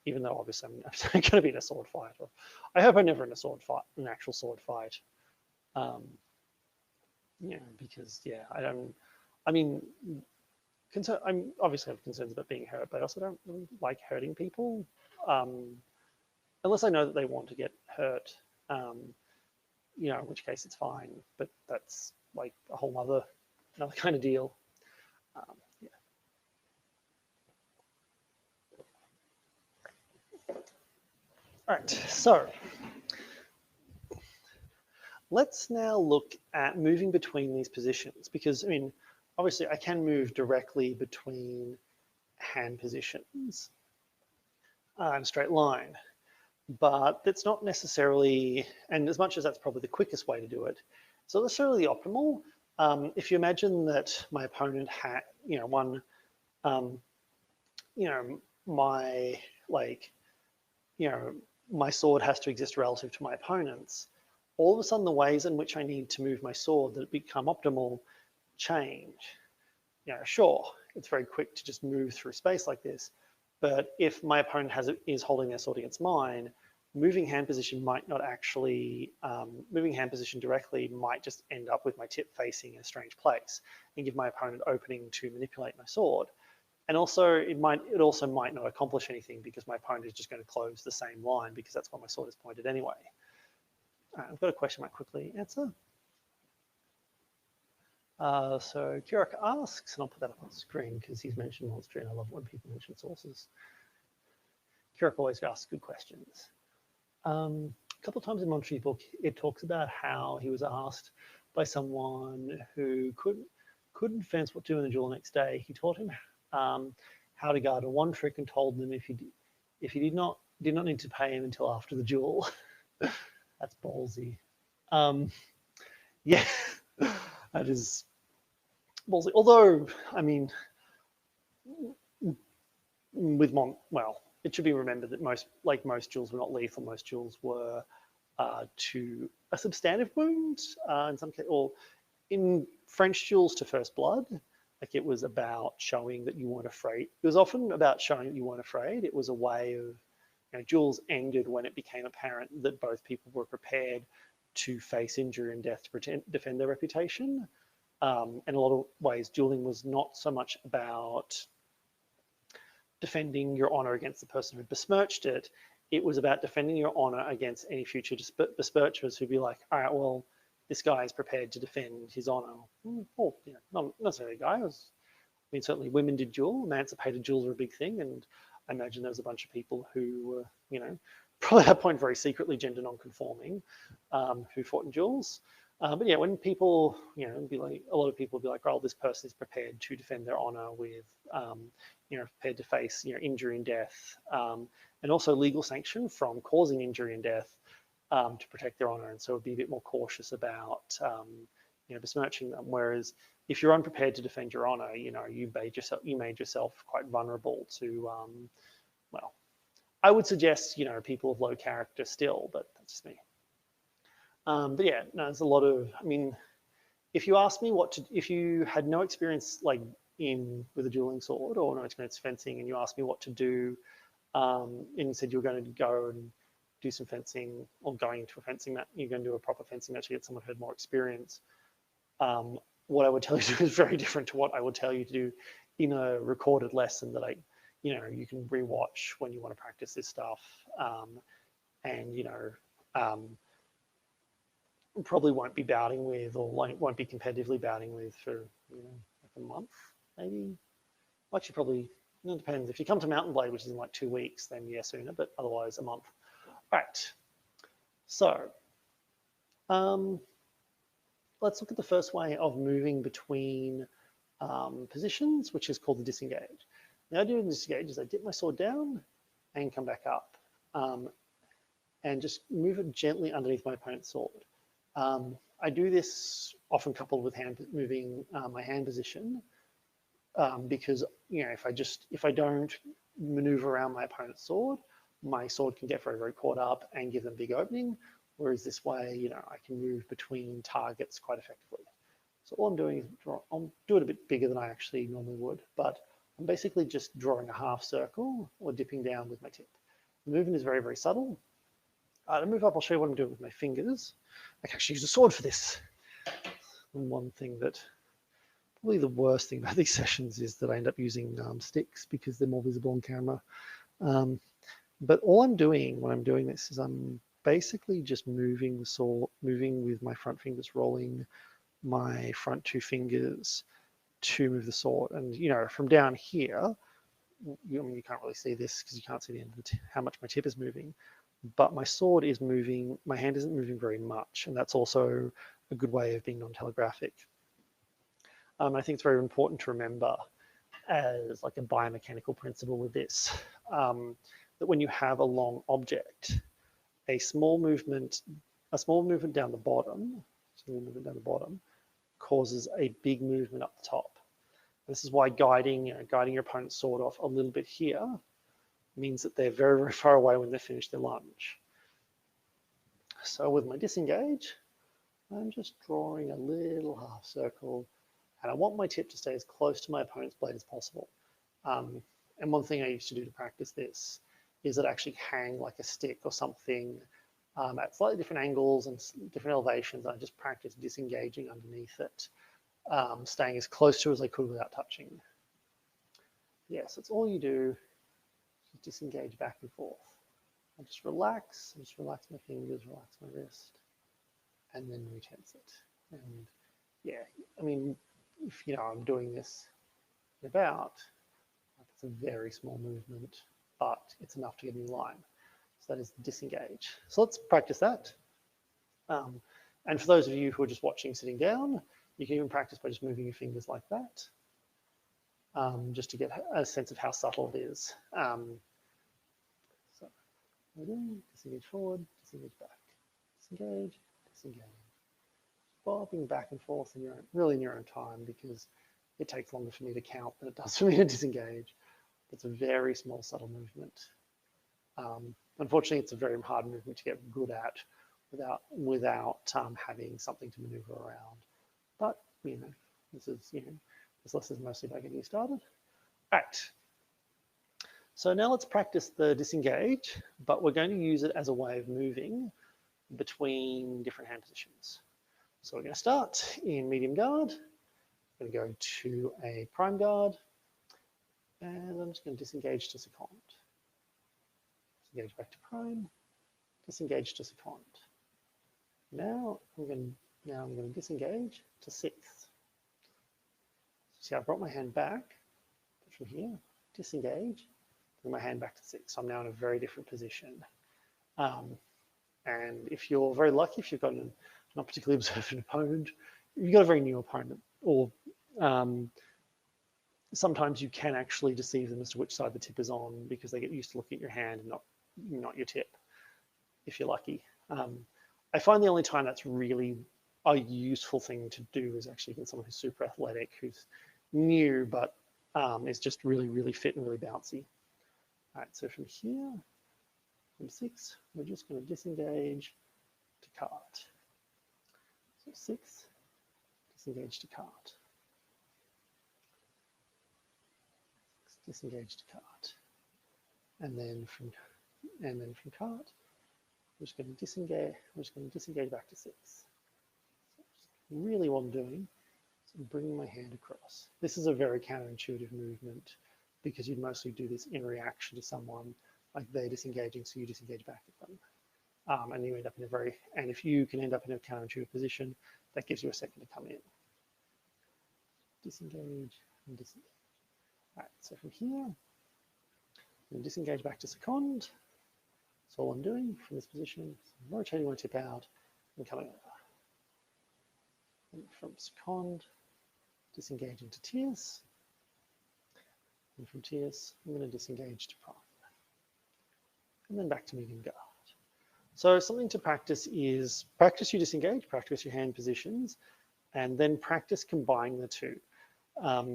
Even though obviously I'm going to be in a sword fight, or I hope I'm never in a sword fight, an actual sword fight. You know, because yeah, I mean, I'm obviously have concerns about being hurt, but I also don't really like hurting people, unless I know that they want to get hurt. You know, in which case it's fine. But that's like a whole another kind of deal. Yeah. All right, so let's now look at moving between these positions, because I mean, obviously I can move directly between hand positions in a straight line, but that's not necessarily, and as much as that's probably the quickest way to do it, it's not necessarily optimal. If you imagine that my opponent had, you know, you know, my like, you know, my sword has to exist relative to my opponent's, all of a sudden the ways in which I need to move my sword that become optimal change. You know, sure, it's very quick to just move through space like this, but if my opponent is holding their sword against mine, moving hand position might not actually, moving hand position directly might just end up with my tip facing in a strange place and give my opponent opening to manipulate my sword. And also, it also might not accomplish anything because my opponent is just going to close the same line because that's where my sword is pointed anyway. I've got a question I might quickly answer. So Kirak asks, and I'll put that up on the screen because he's mentioned monster, and I love when people mention sources. Kirak always asks good questions. A couple of times in Monty's book, it talks about how he was asked by someone who couldn't fence what to do in the duel the next day. He taught him how to guard a one trick and told them if he did not need to pay him until after the duel. That's ballsy. Yeah, that is ballsy. Although, I mean, well, it should be remembered that most duels were not lethal. Most duels were to a substantive wound in some case, or in French duels to first blood. Like it was about showing that you weren't afraid. It was often about showing that you weren't afraid. It was a way of, you know, duels ended when it became apparent that both people were prepared to face injury and death to defend their reputation. In a lot of ways, dueling was not so much about defending your honor against the person who besmirched it. It was about defending your honor against any future besmirchers who'd be like, all right, well, this guy is prepared to defend his honor. Or, you know, not necessarily a guy. I mean, certainly women did duel. Emancipated duels were a big thing. And I imagine there was a bunch of people who were, you know, probably at that point very secretly gender non-conforming, who fought in duels. But yeah, when people, you know, be like, a lot of people would be like, oh, this person is prepared to defend their honor with, you know, prepared to face, you know, injury and death, and also legal sanction from causing injury and death to protect their honor. And so it'd be a bit more cautious about, you know, besmirching them. Whereas if you're unprepared to defend your honor, you know, you made yourself quite vulnerable to, well, I would suggest, you know, people of low character still, but that's just me. But yeah, no, there's a lot of, I mean, if you ask me if you had no experience like with a dueling sword or no experience fencing, and you asked me what to do, and you said you were going to go and do some fencing or going into a fencing match, you're going to do a proper fencing match to get someone who had more experience, what I would tell you to do is very different to what I would tell you to do in a recorded lesson that you know, you can rewatch when you want to practice this stuff, and you know, probably won't be bouting with, or won't be competitively bouting with for, you know, like a month, maybe. Actually, probably, it depends. If you come to Mountain Blade, which is in like 2 weeks, then yeah, sooner, but otherwise a month. All right. So let's look at the first way of moving between positions, which is called the disengage. Now, I do the disengage is I dip my sword down and come back up, and just move it gently underneath my opponent's sword. I do this often coupled with moving my hand position, because, you know, if I don't maneuver around my opponent's sword, my sword can get very, very caught up and give them a big opening. Whereas this way, you know, I can move between targets quite effectively. So all I'm doing is I'll do it a bit bigger than I actually normally would, but I'm basically just drawing a half circle or dipping down with my tip. The movement is very, very subtle. To move up, I'll show you what I'm doing with my fingers. I can actually use a sword for this. And one thing that Probably the worst thing about these sessions is that I end up using sticks because they're more visible on camera. But all I'm doing when I'm doing this is I'm basically just moving the sword, moving with my front fingers, rolling my front two fingers to move the sword. And from down here, you can't really see this because you can't see the end of how much my tip is moving. But my sword is moving, my hand isn't moving very much, and that's also a good way of being non-telegraphic. I think it's very important to remember as like a biomechanical principle with this, that when you have a long object, a small movement down the bottom, causes a big movement up the top. This is why guiding your opponent's sword off a little bit here means that they're very, very far away when they finish their lunge. So with my disengage, I'm just drawing a little half circle, and I want my tip to stay as close to my opponent's blade as possible. And one thing I used to do to practice this is that I actually hang like a stick or something at slightly different angles and different elevations. I just practice disengaging underneath it, staying as close to as I could without touching. Yes, that's all you do. Just disengage back and forth. I just relax my fingers, relax my wrist, and then retense it. And yeah, I mean, if I'm doing this about, it's a very small movement, but it's enough to get in line. So that is disengage. So let's practice that. And for those of you who are just watching sitting down, you can even practice by just moving your fingers like that, just to get a sense of how subtle it is. So disengage forward, disengage back, disengage, disengage. Bobbing back and forth in your own time, because it takes longer for me to count than it does for me to disengage. It's a very small, subtle movement. Unfortunately, it's a very hard movement to get good at without having something to maneuver around. But this lesson is mostly about getting you started. Right. So now let's practice the disengage, but we're going to use it as a way of moving between different hand positions. So we're going to start in medium guard. I'm going to go to a prime guard, and I'm just going to disengage to second. Disengage back to prime, disengage to second. Now I'm going to disengage to sixth. See, I've brought my hand back from here, disengage, bring my hand back to sixth. So I'm now in a very different position. And if you're very lucky, if you've got an not particularly observant opponent, if you've got a very new opponent, or sometimes you can actually deceive them as to which side the tip is on because they get used to looking at your hand and not your tip, if you're lucky. I find the only time that's really a useful thing to do is actually against someone who's super athletic, who's new, but is just really, really fit and really bouncy. All right, so from here, from six, we're just going to disengage to cart. So six, disengage to cart. Disengage to cart. And then from cart, we're just going to disengage. We're just going to disengage back to six. So really, what I'm doing is I'm bringing my hand across. This is a very counterintuitive movement because you'd mostly do this in reaction to someone, like they're disengaging, so you disengage back at them. And you end up in and if you can end up in a counterintuitive position, that gives you a second to come in. Disengage and disengage. All right, so from here, I'm disengage back to second. That's all I'm doing from this position. So I'm rotating my tip out and coming over. And from second, disengaging to tierce. And from tierce, I'm going to disengage to prime. And then back to medium guard. So something to practice is practice your disengage, practice your hand positions, and then practice combining the two.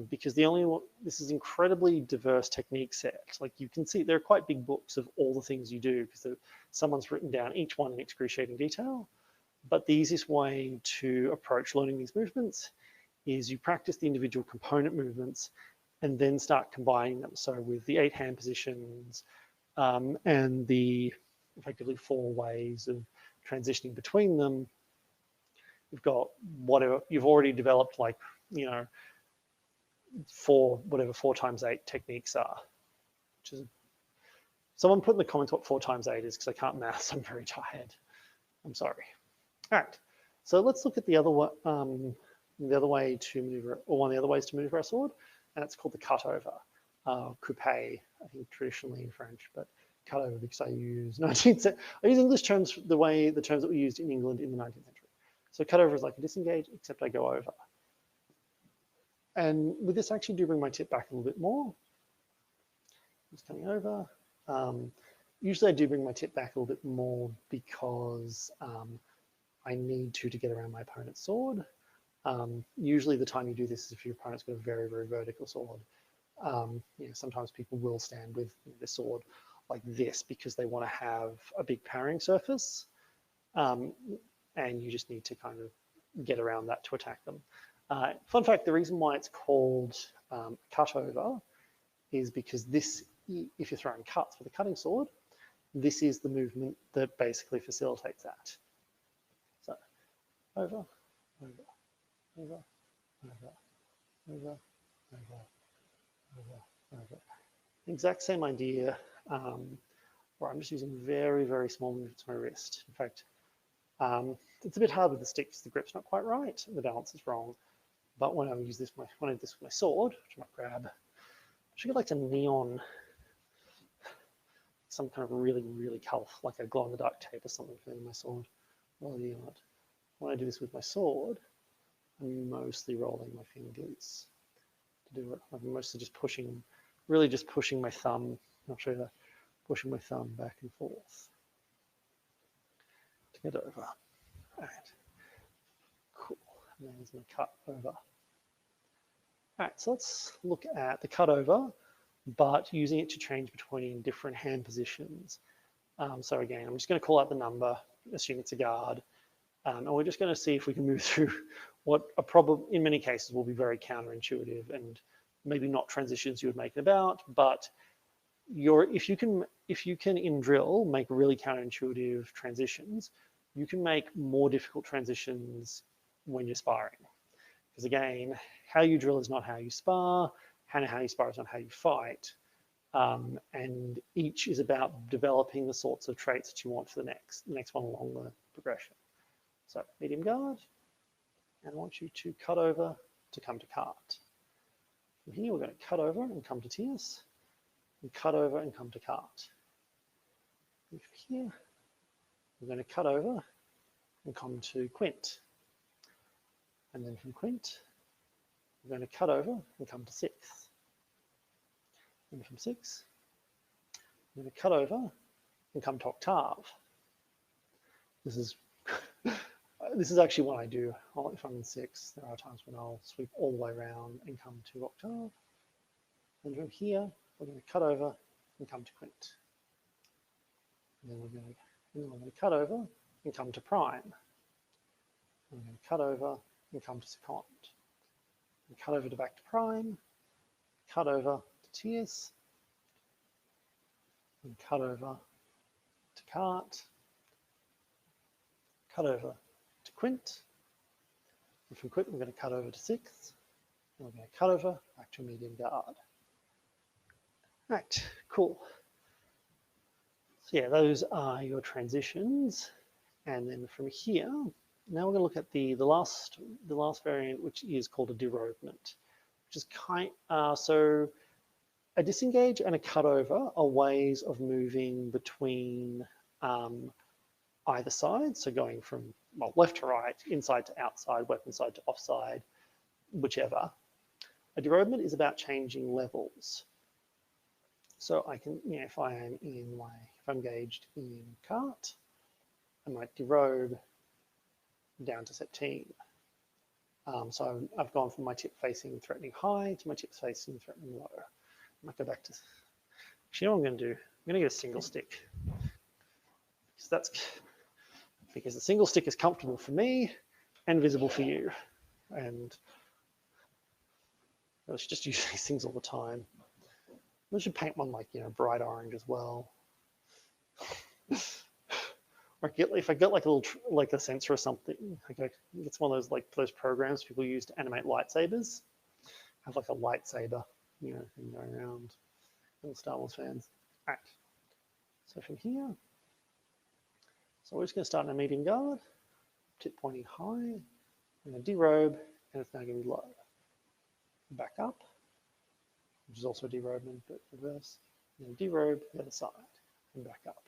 Because this is incredibly diverse technique set. Like you can see, there are quite big books of all the things you do because someone's written down each one in excruciating detail. But the easiest way to approach learning these movements is you practice the individual component movements and then start combining them. So with the 8 hand positions and the effectively 4 ways of transitioning between them, you've got whatever you've already developed, like whatever 4 times 8 techniques are. Which is, someone put in the comments what 4 times 8 is, because I can't math, so I'm very tired. I'm sorry. All right, so let's look at the other way to maneuver, or one of the other ways to maneuver our sword, and it's called the cutover. Coupe, I think traditionally in French, but cutover because I use 19th. I use English terms the terms that were used in England in the 19th century. So cutover is like a disengage, except I go over. And with this, I actually do bring my tip back a little bit more. Just coming over. Usually I do bring my tip back a little bit more because I need to get around my opponent's sword. Usually the time you do this is if your opponent's got a very, very vertical sword. Sometimes people will stand with the sword like this because they want to have a big parrying surface, and you just need to kind of get around that to attack them. Fun fact, the reason why it's called cutover is because this, if you're throwing cuts with a cutting sword, this is the movement that basically facilitates that. So over, over, over, over, over, over, over, over. Exact same idea, where I'm just using very, very small movements to my wrist. In fact, it's a bit hard with the stick because the grip's not quite right, and the balance is wrong. But when I use this, when I do this with my sword, which I might grab, I should get like a neon, some kind of really, really colorful, like a glow-in-the-dark tape or something for my sword. When I do this with my sword, I'm mostly rolling my fingers to do it. I'm mostly just pushing, really just pushing my thumb. I'll show you that. Pushing my thumb back and forth to get over. All right, cool. And there's my cut over. All right, so let's look at the cut over, but using it to change between different hand positions. So again, I'm just going to call out the number, assume it's a guard, and we're just going to see if we can move through what are probably, in many cases, will be very counterintuitive and maybe not transitions you would make it about, but if you can in drill make really counterintuitive transitions, you can make more difficult transitions when you're sparring. Because again, how you drill is not how you spar, and how you spar is not how you fight. And each is about developing the sorts of traits that you want for the next one along the progression. So medium guard, and I want you to cut over to come to cart. From here, we're going to cut over and come to tierce, and cut over and come to cart. And from here, we're going to cut over and come to quint. And then from quint, we're going to cut over and come to sixth. And from sixth, I'm going to cut over and come to octave. This is actually what I do if I'm in sixth. There are times when I'll sweep all the way around and come to octave. And from here, we're going to cut over and come to quint. And then we're going to cut over and come to prime. And we're going to cut over and come to second. And cut over to back to prime. Cut over to tierce. And cut over to cart. Cut over to quint. And from quint, we're going to cut over to sixth. And we're going to cut over back to medium guard. Right, cool. So yeah, those are your transitions. And then from here, now we're going to look at the last variant, which is called a derobement, which is so a disengage and a cutover are ways of moving between either side. So going from left to right, inside to outside, weapon side to offside, whichever. A derobement is about changing levels. So I can, if I'm engaged in cart, I might derobe down to 17. So I've gone from my tip facing threatening high to my tip facing threatening low. I might go back to, actually, you know what I'm going to do? I'm going to get a single stick. Because the single stick is comfortable for me and visible for you. And I should just use these things all the time. I should paint one like, bright orange as well. Or if I get like a little, like a sensor or something, it's one of those those programs people use to animate lightsabers. have like a lightsaber, you know, thing going around. Little Star Wars fans. All right. So from here, so we're just going to start in a medium guard, tip pointing high. I'm going to derobe, and it's now going to be low. Back up, which is also derobement, but reverse. And then derobe the other side, and back up.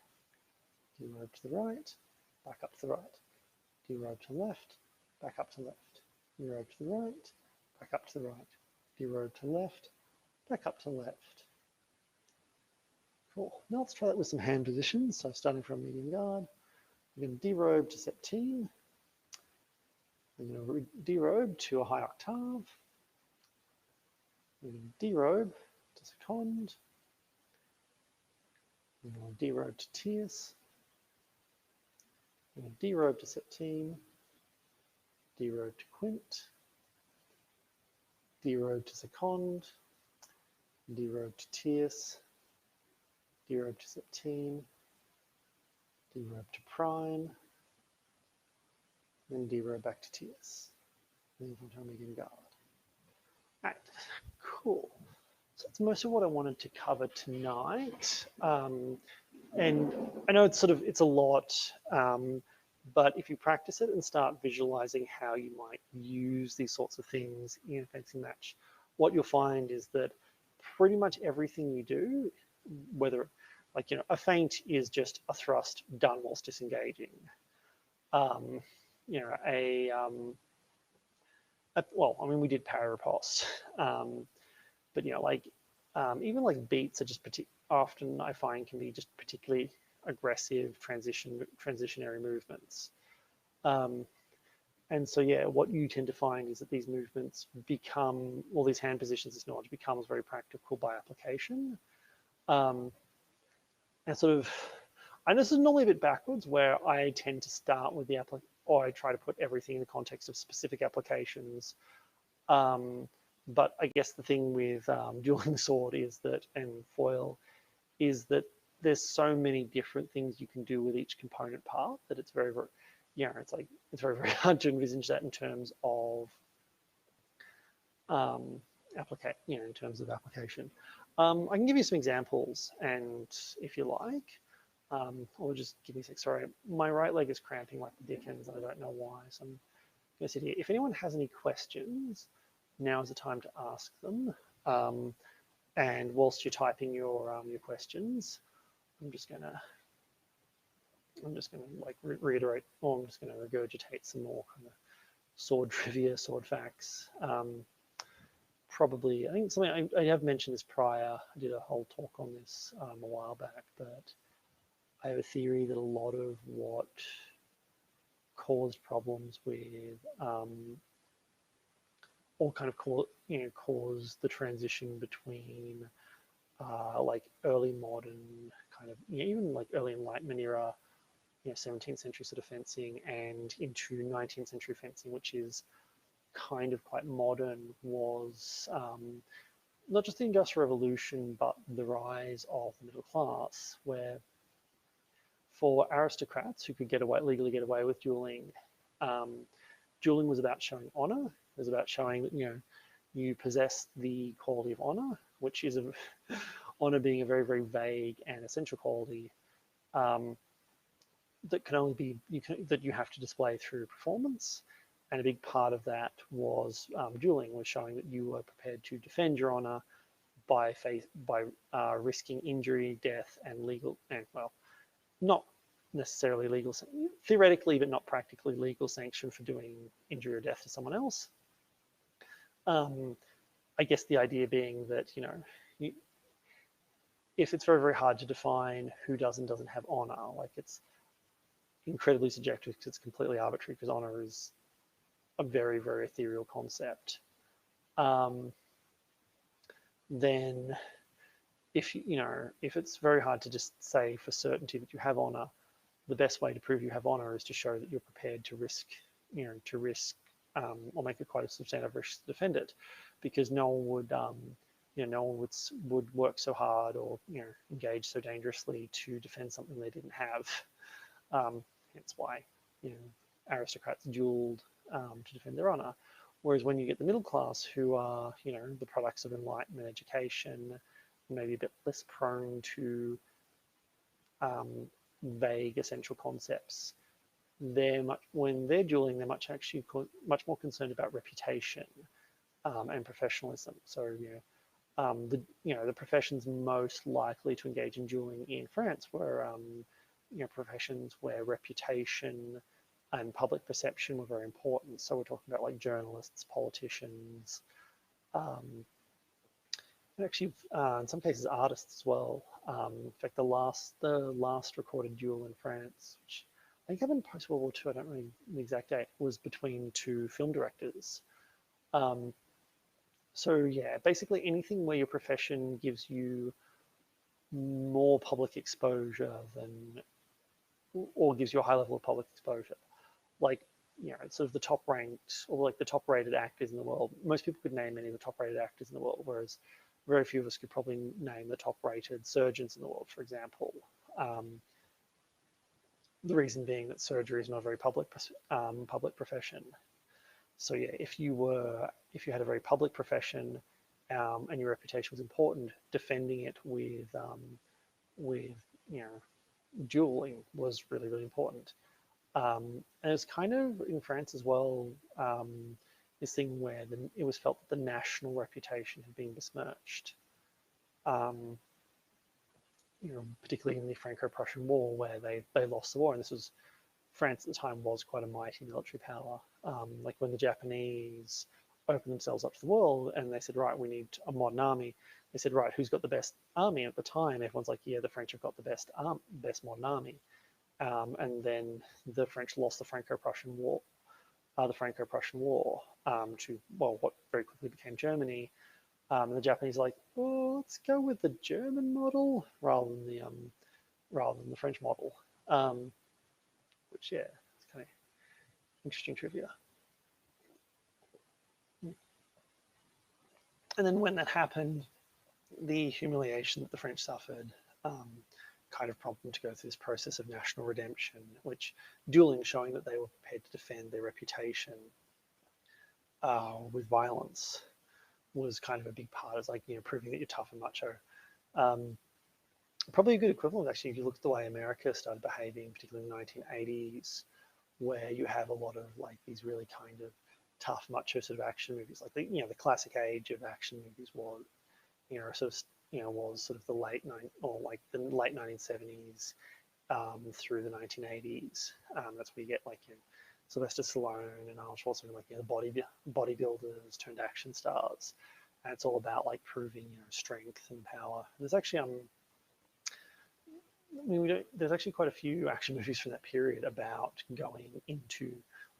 Derobe to the right, back up to the right. Derobe to the left, back up to the left. Derobe to the right, back up to the right. Derobe to the left, back up to the left. Cool. Now let's try that with some hand positions. So starting from medium guard, we're going to derobe to set team. We're going to derobe to a high octave. We're going to derobe to second. We're going to derobe to tierce. We're going to derobe to set team. Derobe to quint. Derobe to second. Derobe to tierce. Derobe to set team. Derobe to prime. Then derobe back to tierce. Then from medium guard. All right, cool. So that's most of what I wanted to cover tonight. And I know it's it's a lot, but if you practice it and start visualizing how you might use these sorts of things in a fencing match, what you'll find is that pretty much everything you do, whether like, you know, a feint is just a thrust done whilst disengaging. You know, well, I mean, we did para riposte, but you know, like even like beats are just often I find can be just particularly aggressive transitionary movements. And so yeah, what you tend to find is that these movements become, all these hand positions, this knowledge becomes very practical by application. And I know this is normally a bit backwards, where I tend to start with the or I try to put everything in the context of specific applications. But I guess the thing with dueling sword is that, and foil, is that there's so many different things you can do with each component part that it's very, very, you know, it's very, very hard to envisage that in terms of in terms of application. I can give you some examples, and if you like, or just give me a sec. Sorry, my right leg is cramping like the dickens, and I don't know why. So I'm going to sit here. If anyone has any questions, now is the time to ask them. And whilst you're typing your questions, I'm just gonna like reiterate, or I'm just gonna regurgitate some more kind of sword trivia, sword facts. Probably, I think something I have mentioned this prior. I did a whole talk on this a while back, but I have a theory that a lot of what caused problems with or kind of cause the transition between like early modern kind of, even like early Enlightenment era, 17th century sort of fencing, and into 19th century fencing, which is kind of quite modern, was not just the Industrial Revolution, but the rise of the middle class, where for aristocrats who could legally get away with dueling, dueling was about showing honor. It was about showing that, you possess the quality of honor, which is honor being a very, very vague and essential quality that can only be, that you have to display through performance. And a big part of that was dueling, was showing that you were prepared to defend your honor by risking injury, death, and well, not necessarily legal, theoretically, but not practically legal sanction for doing injury or death to someone else. I guess the idea being that, if it's very, very hard to define who does and doesn't have honor, like it's incredibly subjective because it's completely arbitrary, because honor is a very, very ethereal concept. Then if it's very hard to just say for certainty that you have honor, the best way to prove you have honor is to show that you're prepared to risk, or make it quite a substantive risk to defend it, because no one would, no one would work so hard or engage so dangerously to defend something they didn't have. Hence why aristocrats dueled to defend their honor, Whereas when you get the middle class, who are, you know, the products of Enlightenment education, maybe a bit less prone to vague essential concepts, when they're dueling, they're much more concerned about reputation and professionalism. So the professions most likely to engage in dueling in France were professions where reputation and public perception were very important. So we're talking about like journalists, politicians, and actually in some cases artists as well. In fact, the last recorded duel in France, which I think happened post World War II, I don't know the exact date, was between two film directors. So yeah, basically anything where your profession gives you more public exposure or gives you a high level of public exposure. Like, sort of the top ranked or like the top rated actors in the world. Most people could name any of the top rated actors in the world, whereas very few of us could probably name the top rated surgeons in the world, for example. The reason being that surgery is not a very public profession. So yeah, if you had a very public profession and your reputation was important, defending it with dueling was really, really important. And it's kind of in France as well, this thing where it was felt that the national reputation had been besmirched. Particularly in the Franco-Prussian War, where they lost the war, and this was France at the time was quite a mighty military power. Like when the Japanese opened themselves up to the world and they said, right, we need a modern army. They said, right, who's got the best army at the time? Everyone's like, yeah, the French have got the best modern army. And then the French lost the Franco-Prussian War, to what very quickly became Germany. And the Japanese are like, oh, let's go with the German model rather than the French model. Which, yeah, it's kind of interesting trivia. And then when that happened, the humiliation that the French suffered kind of prompted them to go through this process of national redemption, which dueling, showing that they were prepared to defend their reputation with violence, was kind of a big part. It's like, proving that you're tough and macho. Probably a good equivalent, actually, if you look at the way America started behaving, particularly in the 1980s, where you have a lot of like these really kind of tough, macho sort of action movies. Like the classic age of action movies was, was sort of the late 1970s through the 1980s. That's where you get like Sylvester Stallone and Arnold Schwarzenegger, like the bodybuilders turned action stars, and it's all about like proving strength and power. There's actually there's actually quite a few action movies from that period about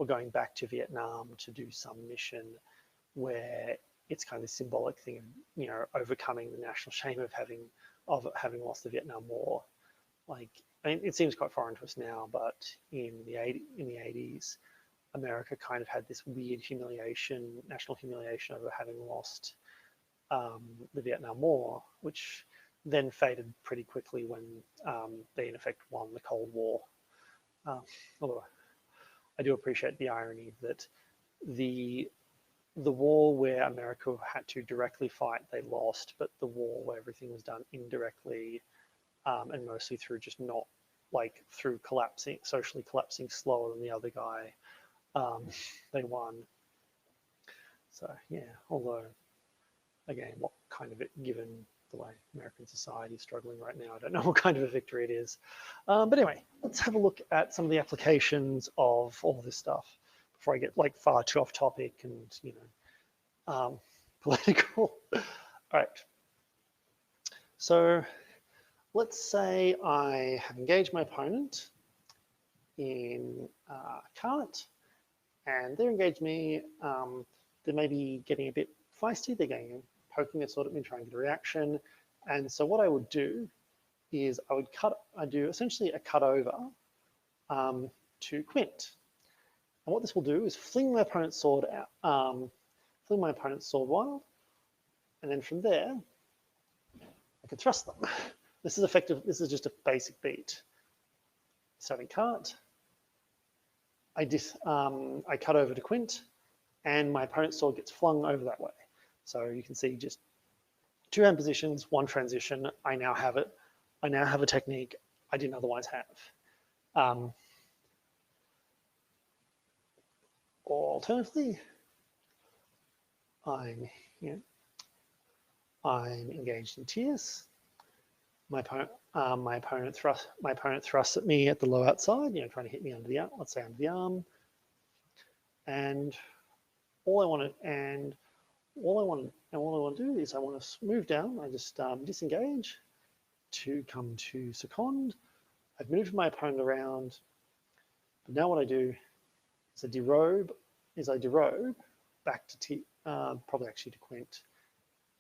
going back to Vietnam to do some mission where it's kind of a symbolic thing of overcoming the national shame of having lost the Vietnam War. Like, I mean, it seems quite foreign to us now, but in the 80s, America kind of had this weird national humiliation over having lost the Vietnam War, which then faded pretty quickly when they in effect won the Cold War. Although I do appreciate the irony that the war where America had to directly fight, they lost, but the war where everything was done indirectly and mostly through just not like through socially collapsing slower than the other guy, they won. So yeah, although again, what kind of it, given the way American society is struggling right now, I don't know what kind of a victory it is. But anyway, let's have a look at some of the applications of all this stuff before I get like far too off topic and political. All right. So let's say I have engaged my opponent in cart, and they're engaged me. They may be getting a bit feisty. They're poking their sword at me, trying to get a reaction. And so what I would do is I do essentially a cut over to quint. And what this will do is fling my opponent's sword out, fling my opponent's sword wild, and then from there, I can thrust them. This is effective. This is just a basic beat. Starting cart. I cut over to quint, and my opponent's sword gets flung over that way. So you can see just 2 hand positions, 1 transition. I now have it. I now have a technique I didn't otherwise have. Alternatively, I'm engaged in tierce. My opponent thrusts at me at the low outside, trying to hit me under the arm, let's say under the arm. And all I want to do is I want to move down. I just disengage to come to second. I've moved my opponent around. But now what I do is I derobe back to probably actually to Quint.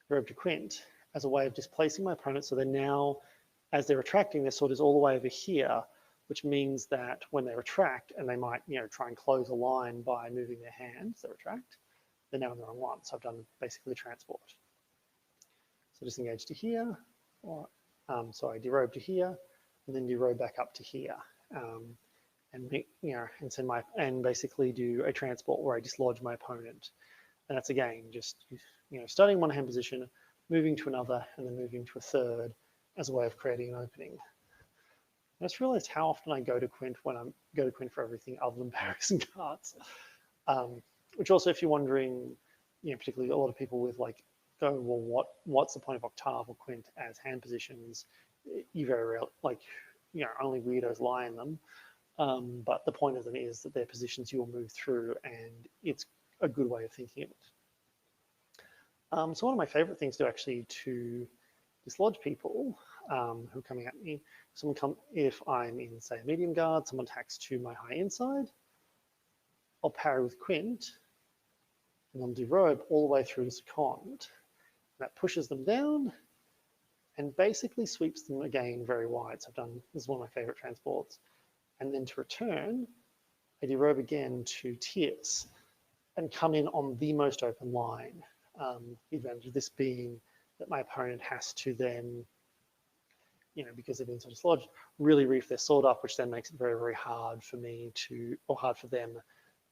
Derobe to Quint as a way of displacing my opponent. So they're now, as they're retracting, their sword is all the way over here, which means that when they retract, and they might try and close a line by moving their hands, they retract, they're now in the wrong one. So I've done basically the transport. So disengage to here, or sorry, derobe to here, and then derobe back up to here, and basically do a transport where I dislodge my opponent. And that's again just starting one hand position, moving to another, and then moving to a third as a way of creating an opening. I just realized how often I go to Quint when I go to Quint for everything other than barracks and cards. Which also, if you're wondering, particularly a lot of people with well, what's the point of Octave or Quint as hand positions? You very rarely, only weirdos lie in them. But the point of them is that they're positions you'll move through, and it's a good way of thinking of it. So one of my favorite things to actually to dislodge people who are coming at me, if I'm in, say, a medium guard, someone attacks to my high inside, I'll parry with Quint, and then derobe all the way through to second. That pushes them down and basically sweeps them again very wide. So this is one of my favorite transports. And then to return, I derobe again to tierce and come in on the most open line. The advantage of this being that my opponent has to then, because they've been so dislodged, really reef their sword up, which then makes it very, very hard for me hard for them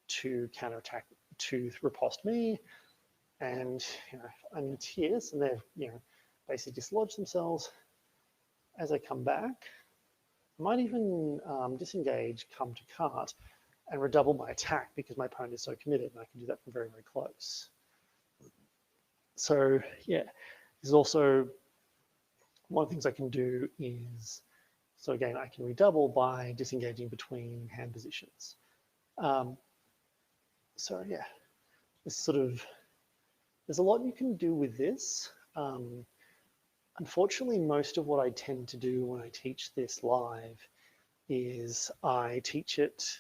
to counterattack, to riposte me. And I'm in tierce, and they've basically dislodged themselves. As I come back, I might even disengage, come to cart, and redouble my attack because my opponent is so committed, and I can do that from very, very close. So yeah, this is also one of the things I can do is, so again, I can redouble by disengaging between hand positions. So yeah, there's a lot you can do with this. Unfortunately, most of what I tend to do when I teach this live is I teach it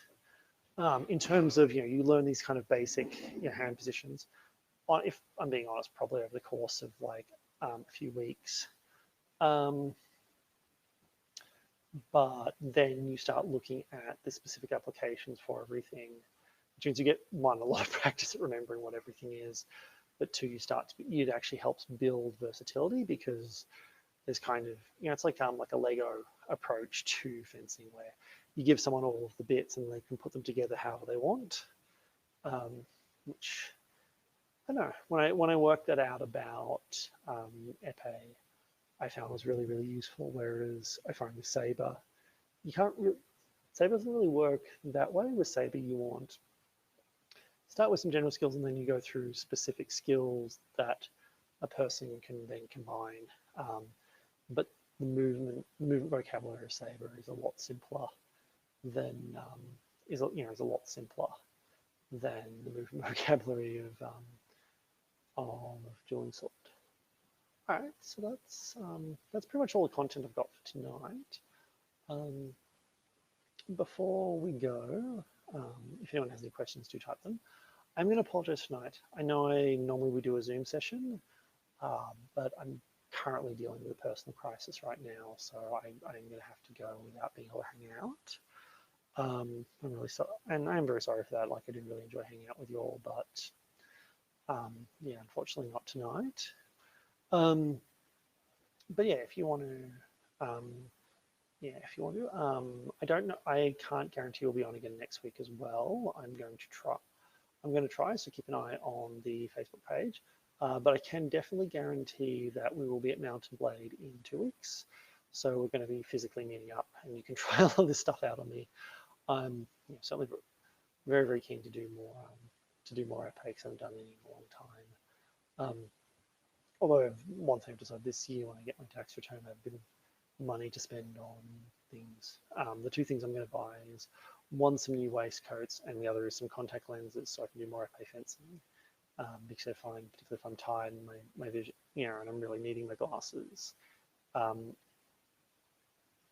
in terms of, you learn these kind of basic hand positions. If I'm being honest, probably over the course of a few weeks. But then you start looking at the specific applications for everything, which means you get, one, a lot of practice at remembering what everything is, but two, it actually helps build versatility, because there's kind of, it's like a Lego approach to fencing, where you give someone all of the bits and they can put them together however they want, which, I don't know, when I worked that out about epee, I found was really, really useful, whereas I find with Saber, Saber doesn't really work that way. With Saber, you start with some general skills, and then you go through specific skills that a person can then combine. But the movement vocabulary of Saber is a lot simpler than the movement vocabulary of dueling sword. All right, so that's pretty much all the content I've got for tonight. Before we go, if anyone has any questions, do type them. I'm going to apologize tonight. I know I normally would do a Zoom session, but I'm currently dealing with a personal crisis right now, so I'm going to have to go without being able to hang out. I'm really sorry, and I'm very sorry for that. I do really enjoy hanging out with you all, but yeah, unfortunately not tonight. But yeah, if you want to, I don't know. I can't guarantee we'll be on again next week as well. I'm going to try. I'm going to try, so keep an eye on the Facebook page. But I can definitely guarantee that we will be at Mountain Blade in 2 weeks. So we're going to be physically meeting up, and you can try a lot of this stuff out on me. I'm certainly very, very keen to do more epee because I haven't done any in a long time. Although one thing I've decided this year when I get my tax return, I have a bit of money to spend on things. The two things I'm going to buy is one, some new waistcoats, and the other is some contact lenses so I can do more epee fencing. Because I find, particularly if I'm tired and my vision, and I'm really needing my glasses,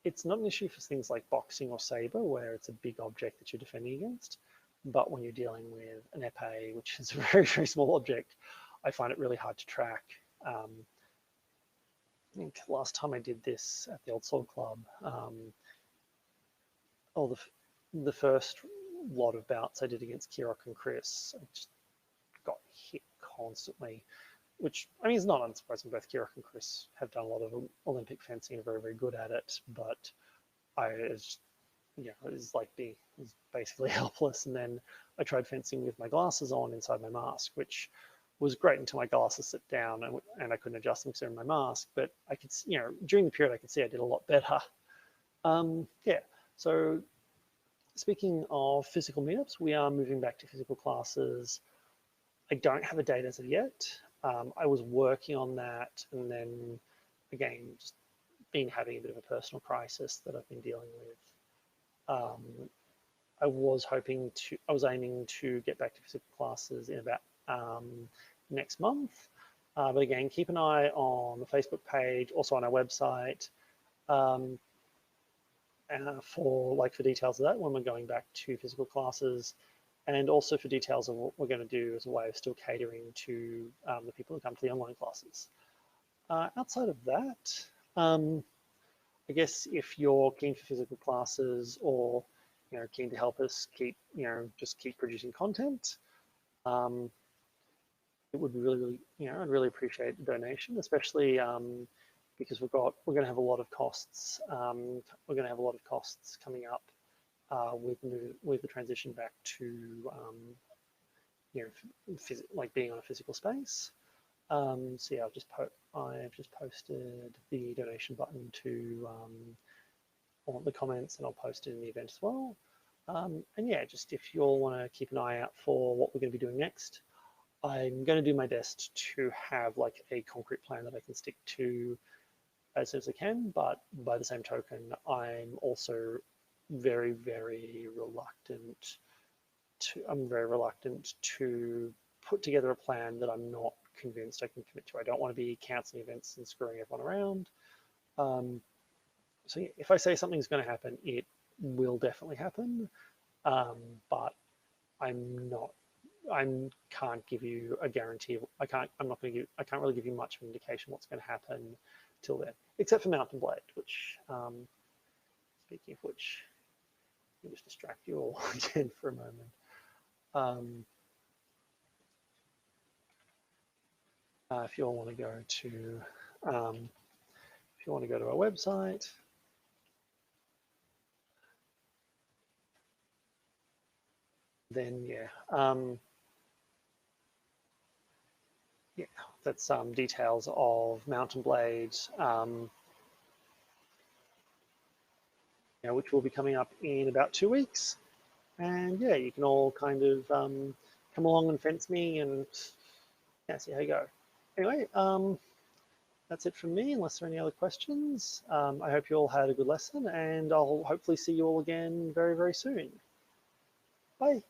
it's not an issue for things like boxing or saber where it's a big object that you're defending against. But when you're dealing with an epee, which is a very, very small object, I find it really hard to track. I think last time I did this at the Old Sword Club, the first lot of bouts I did against Kirok and Chris, I just got hit constantly, which, I mean, it's not unsurprising. Both Kirok and Chris have done a lot of Olympic fencing and are very, very good at it, but it was basically helpless. And then I tried fencing with my glasses on inside my mask, which was great until my glasses sit down and I couldn't adjust them because they're in my mask. But I could, during the period I could see I did a lot better. Yeah, so speaking of physical meetups, we are moving back to physical classes. I don't have a date as of yet. I was working on that, and then again, just been having a bit of a personal crisis that I've been dealing with. I was aiming to get back to physical classes in about next month. But again, keep an eye on the Facebook page, also on our website, for details of that when we're going back to physical classes, and also for details of what we're going to do as a way of still catering to the people who come to the online classes. Outside of that, I guess if you're keen for physical classes or keen to help us keep producing content, it would be really, I'd really appreciate the donation, especially because we're going to have a lot of costs. We're going to have a lot of costs coming up with the transition back to being on a physical space. So yeah, I've just posted the donation button to on the comments, and I'll post it in the event as well. And yeah, just if you all want to keep an eye out for what we're going to be doing next, I'm going to do my best to have a concrete plan that I can stick to as soon as I can. But by the same token, I'm also very, very reluctant to put together a plan that I'm not convinced I can commit to. I don't want to be cancelling events and screwing everyone around. So yeah, if I say something's going to happen, it will definitely happen. But I can't give you a guarantee. I can't really give you much of an indication what's going to happen till then, except for Mountain Blade, which, speaking of which, let me just distract you all again for a moment. If you all want to go to, our website, then that's details of Mountain Blade, which will be coming up in about 2 weeks. And yeah, you can all kind of come along and fence me and see how you go. Anyway, that's it from me, unless there are any other questions. I hope you all had a good lesson, and I'll hopefully see you all again very, very soon. Bye.